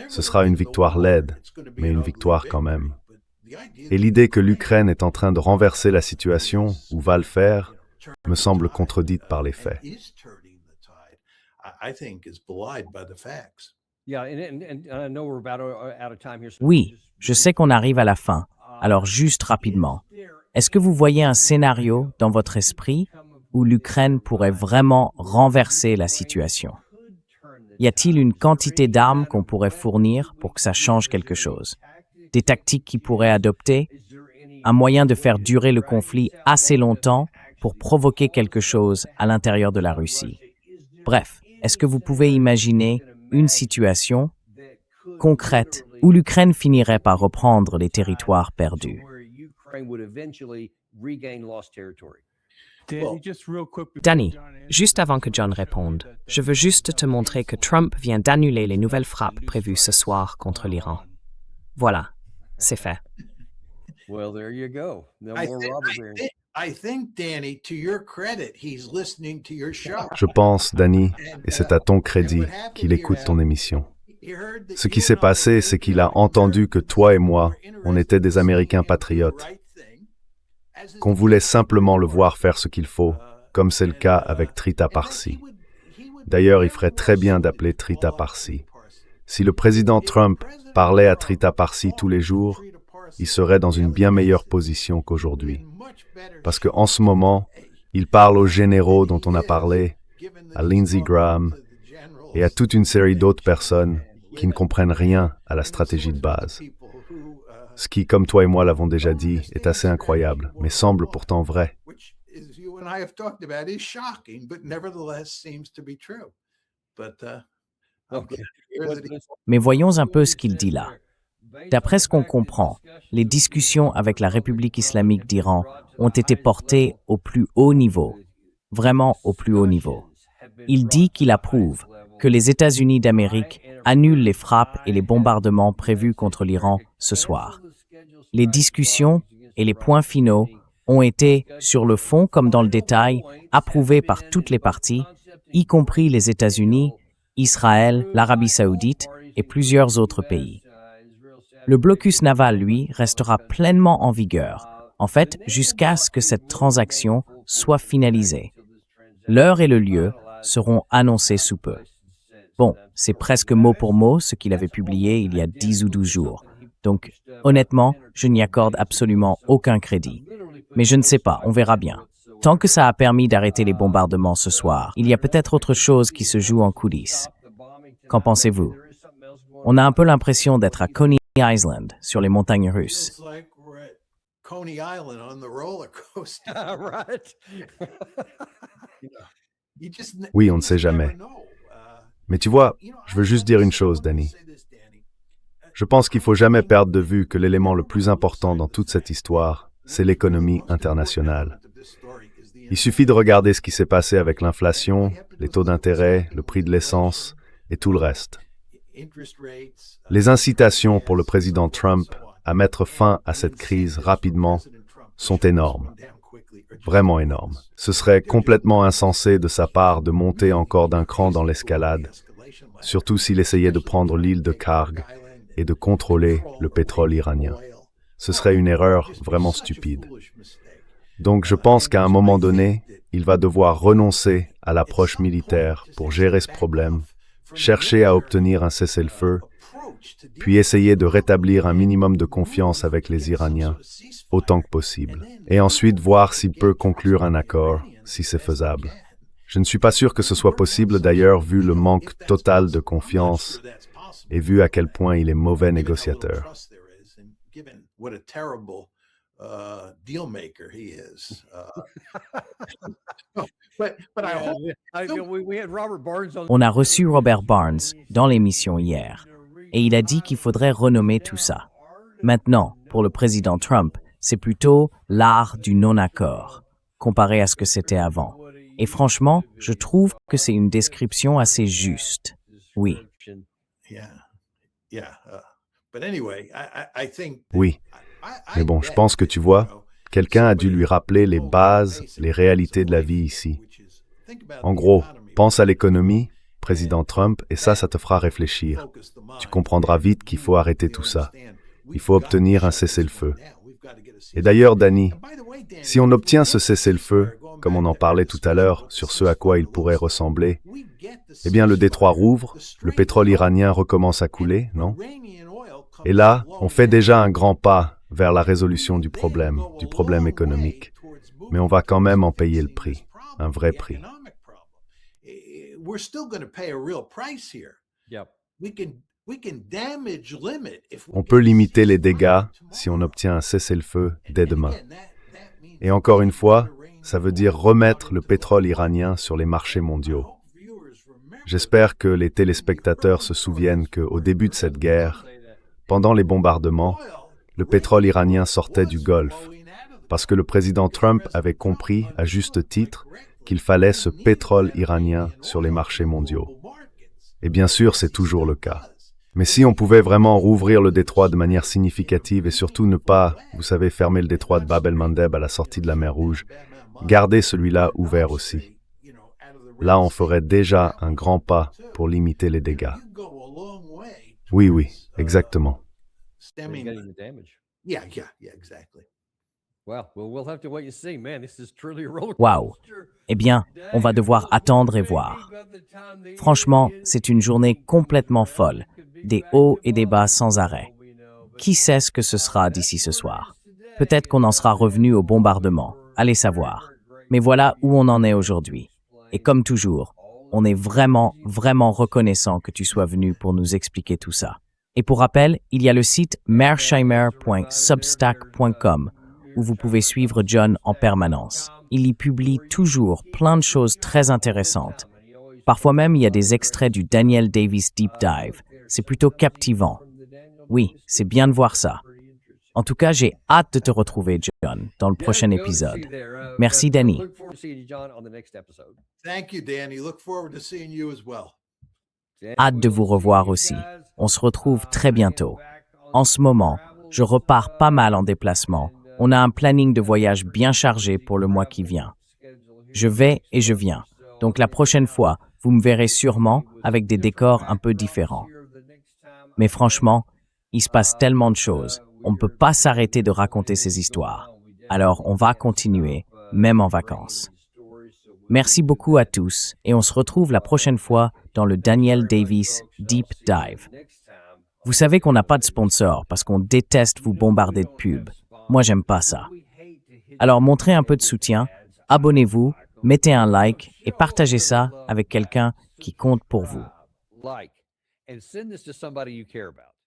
Ce sera une victoire laide, mais une victoire quand même. Et l'idée que l'Ukraine est en train de renverser la situation, ou va le faire, me semble contredite par les faits. Oui, je sais qu'on arrive à la fin. Alors juste rapidement, est-ce que vous voyez un scénario dans votre esprit où l'Ukraine pourrait vraiment renverser la situation? Y a-t-il une quantité d'armes qu'on pourrait fournir pour que ça change quelque chose? Des tactiques qu'ils pourraient adopter? Un moyen de faire durer le conflit assez longtemps pour provoquer quelque chose à l'intérieur de la Russie? Bref, est-ce que vous pouvez imaginer une situation concrète où l'Ukraine finirait par reprendre les territoires perdus? Danny, juste avant que John réponde, je veux juste te montrer que Trump vient d'annuler les nouvelles frappes prévues ce soir contre l'Iran. Voilà, c'est fait. Well, there you go. No more robbery. I think, Danny, to your credit, he's listening to your show. Je pense, Danny, et c'est à ton crédit qu'il écoute ton émission. Ce qui s'est passé, c'est qu'il a entendu que toi et moi, on était des Américains patriotes, qu'on voulait simplement le voir faire ce qu'il faut, comme c'est le cas avec Trita Parsi. D'ailleurs, il ferait très bien d'appeler Trita Parsi. Si le président Trump parlait à Trita Parsi tous les jours, il serait dans une bien meilleure position qu'aujourd'hui. Parce qu'en ce moment, il parle aux généraux dont on a parlé, à Lindsey Graham et à toute une série d'autres personnes qui ne comprennent rien à la stratégie de base. Ce qui, comme toi et moi l'avons déjà dit, est assez incroyable, mais semble pourtant vrai. Mais voyons un peu ce qu'il dit là. D'après ce qu'on comprend, les discussions avec la République islamique d'Iran ont été portées au plus haut niveau, vraiment au plus haut niveau. Il dit qu'il approuve que les États-Unis d'Amérique annulent les frappes et les bombardements prévus contre l'Iran ce soir. Les discussions et les points finaux ont été, sur le fond comme dans le détail, approuvés par toutes les parties, y compris les États-Unis, Israël, l'Arabie saoudite et plusieurs autres pays. Le blocus naval, lui, restera pleinement en vigueur, en fait, jusqu'à ce que cette transaction soit finalisée. L'heure et le lieu seront annoncés sous peu. Bon, c'est presque mot pour mot ce qu'il avait publié il y a 10 ou 12 jours. Donc, honnêtement, je n'y accorde absolument aucun crédit. Mais je ne sais pas, on verra bien. Tant que ça a permis d'arrêter les bombardements ce soir, il y a peut-être autre chose qui se joue en coulisses. Qu'en pensez-vous? On a un peu l'impression d'être à Coney Island, sur les montagnes russes. Feels like we're at Coney Island on the roller coaster. Right. You just Oui, on ne sait jamais. Mais tu vois, je veux juste dire une chose, Danny. Je pense qu'il ne faut jamais perdre de vue que l'élément le plus important dans toute cette histoire, c'est l'économie internationale. Il suffit de regarder ce qui s'est passé avec l'inflation, les taux d'intérêt, le prix de l'essence et tout le reste. Les incitations pour le président Trump à mettre fin à cette crise rapidement sont énormes, vraiment énormes. Ce serait complètement insensé de sa part de monter encore d'un cran dans l'escalade, surtout s'il essayait de prendre l'île de Karg et de contrôler le pétrole iranien. Ce serait une erreur vraiment stupide. Donc je pense qu'à un moment donné, il va devoir renoncer à l'approche militaire pour gérer ce problème, chercher à obtenir un cessez-le-feu, puis essayer de rétablir un minimum de confiance avec les Iraniens, autant que possible, et ensuite voir s'il peut conclure un accord, si c'est faisable. Je ne suis pas sûr que ce soit possible d'ailleurs, vu le manque total de confiance et vu à quel point il est mauvais négociateur. What a terrible deal maker he is. But I hope We had Robert Barnes on. On a reçu Robert Barnes dans l'émission hier, et il a dit qu'il faudrait renommer tout ça. Maintenant, pour le président Trump, c'est plutôt l'art du non-accord, comparé à ce que c'était avant. Et franchement, je trouve que c'est une description assez juste. Oui. But anyway, I think Oui, mais bon, je pense que tu vois, quelqu'un a dû lui rappeler les bases, les réalités de la vie ici. En gros, pense à l'économie, président Trump, et ça te fera réfléchir. Tu comprendras vite qu'il faut arrêter tout ça. Il faut obtenir un cessez-le-feu. Et d'ailleurs, Danny, si on obtient ce cessez-le-feu, comme on en parlait tout à l'heure, sur ce à quoi il pourrait ressembler, eh bien le détroit rouvre, le pétrole iranien recommence à couler, non? Et là, on fait déjà un grand pas vers la résolution du problème économique. Mais on va quand même en payer le prix, un vrai prix. On peut limiter les dégâts si on obtient un cessez-le-feu dès demain. Et encore une fois, ça veut dire remettre le pétrole iranien sur les marchés mondiaux. J'espère que les téléspectateurs se souviennent qu'au début de cette guerre, pendant les bombardements, le pétrole iranien sortait du Golfe, parce que le président Trump avait compris, à juste titre, qu'il fallait ce pétrole iranien sur les marchés mondiaux. Et bien sûr, c'est toujours le cas. Mais si on pouvait vraiment rouvrir le détroit de manière significative et surtout ne pas, vous savez, fermer le détroit de Bab el-Mandeb à la sortie de la mer Rouge, garder celui-là ouvert aussi. Là, on ferait déjà un grand pas pour limiter les dégâts. Oui, exactement. Waouh! Eh bien, on va devoir attendre et voir. Franchement, c'est une journée complètement folle, des hauts et des bas sans arrêt. Qui sait ce que ce sera d'ici ce soir? Peut-être qu'on en sera revenu au bombardement, allez savoir. Mais voilà où on en est aujourd'hui. Et comme toujours, on est vraiment, vraiment reconnaissant que tu sois venu pour nous expliquer tout ça. Et pour rappel, il y a le site mearsheimer.substack.com où vous pouvez suivre John en permanence. Il y publie toujours plein de choses très intéressantes. Parfois même, il y a des extraits du Daniel Davis Deep Dive. C'est plutôt captivant. Oui, c'est bien de voir ça. En tout cas, j'ai hâte de te retrouver, John, dans le prochain épisode. Merci, Danny. Thank you, Danny. Look forward to seeing you as well. Hâte de vous revoir aussi. On se retrouve très bientôt. En ce moment, je repars pas mal en déplacement On a un planning de voyage bien chargé pour le mois qui vient. Je vais et je viens. Donc la prochaine fois, vous me verrez sûrement avec des décors un peu différents. Mais franchement, il se passe tellement de choses. On ne peut pas s'arrêter de raconter ces histoires. Alors on va continuer, même en vacances. Merci beaucoup à tous et on se retrouve la prochaine fois dans le Daniel Davis Deep Dive. Vous savez qu'on n'a pas de sponsor parce qu'on déteste vous bombarder de pubs. Moi, j'aime pas ça. Alors montrez un peu de soutien, abonnez-vous, mettez un like et partagez ça avec quelqu'un qui compte pour vous. Like and send this to somebody you care about.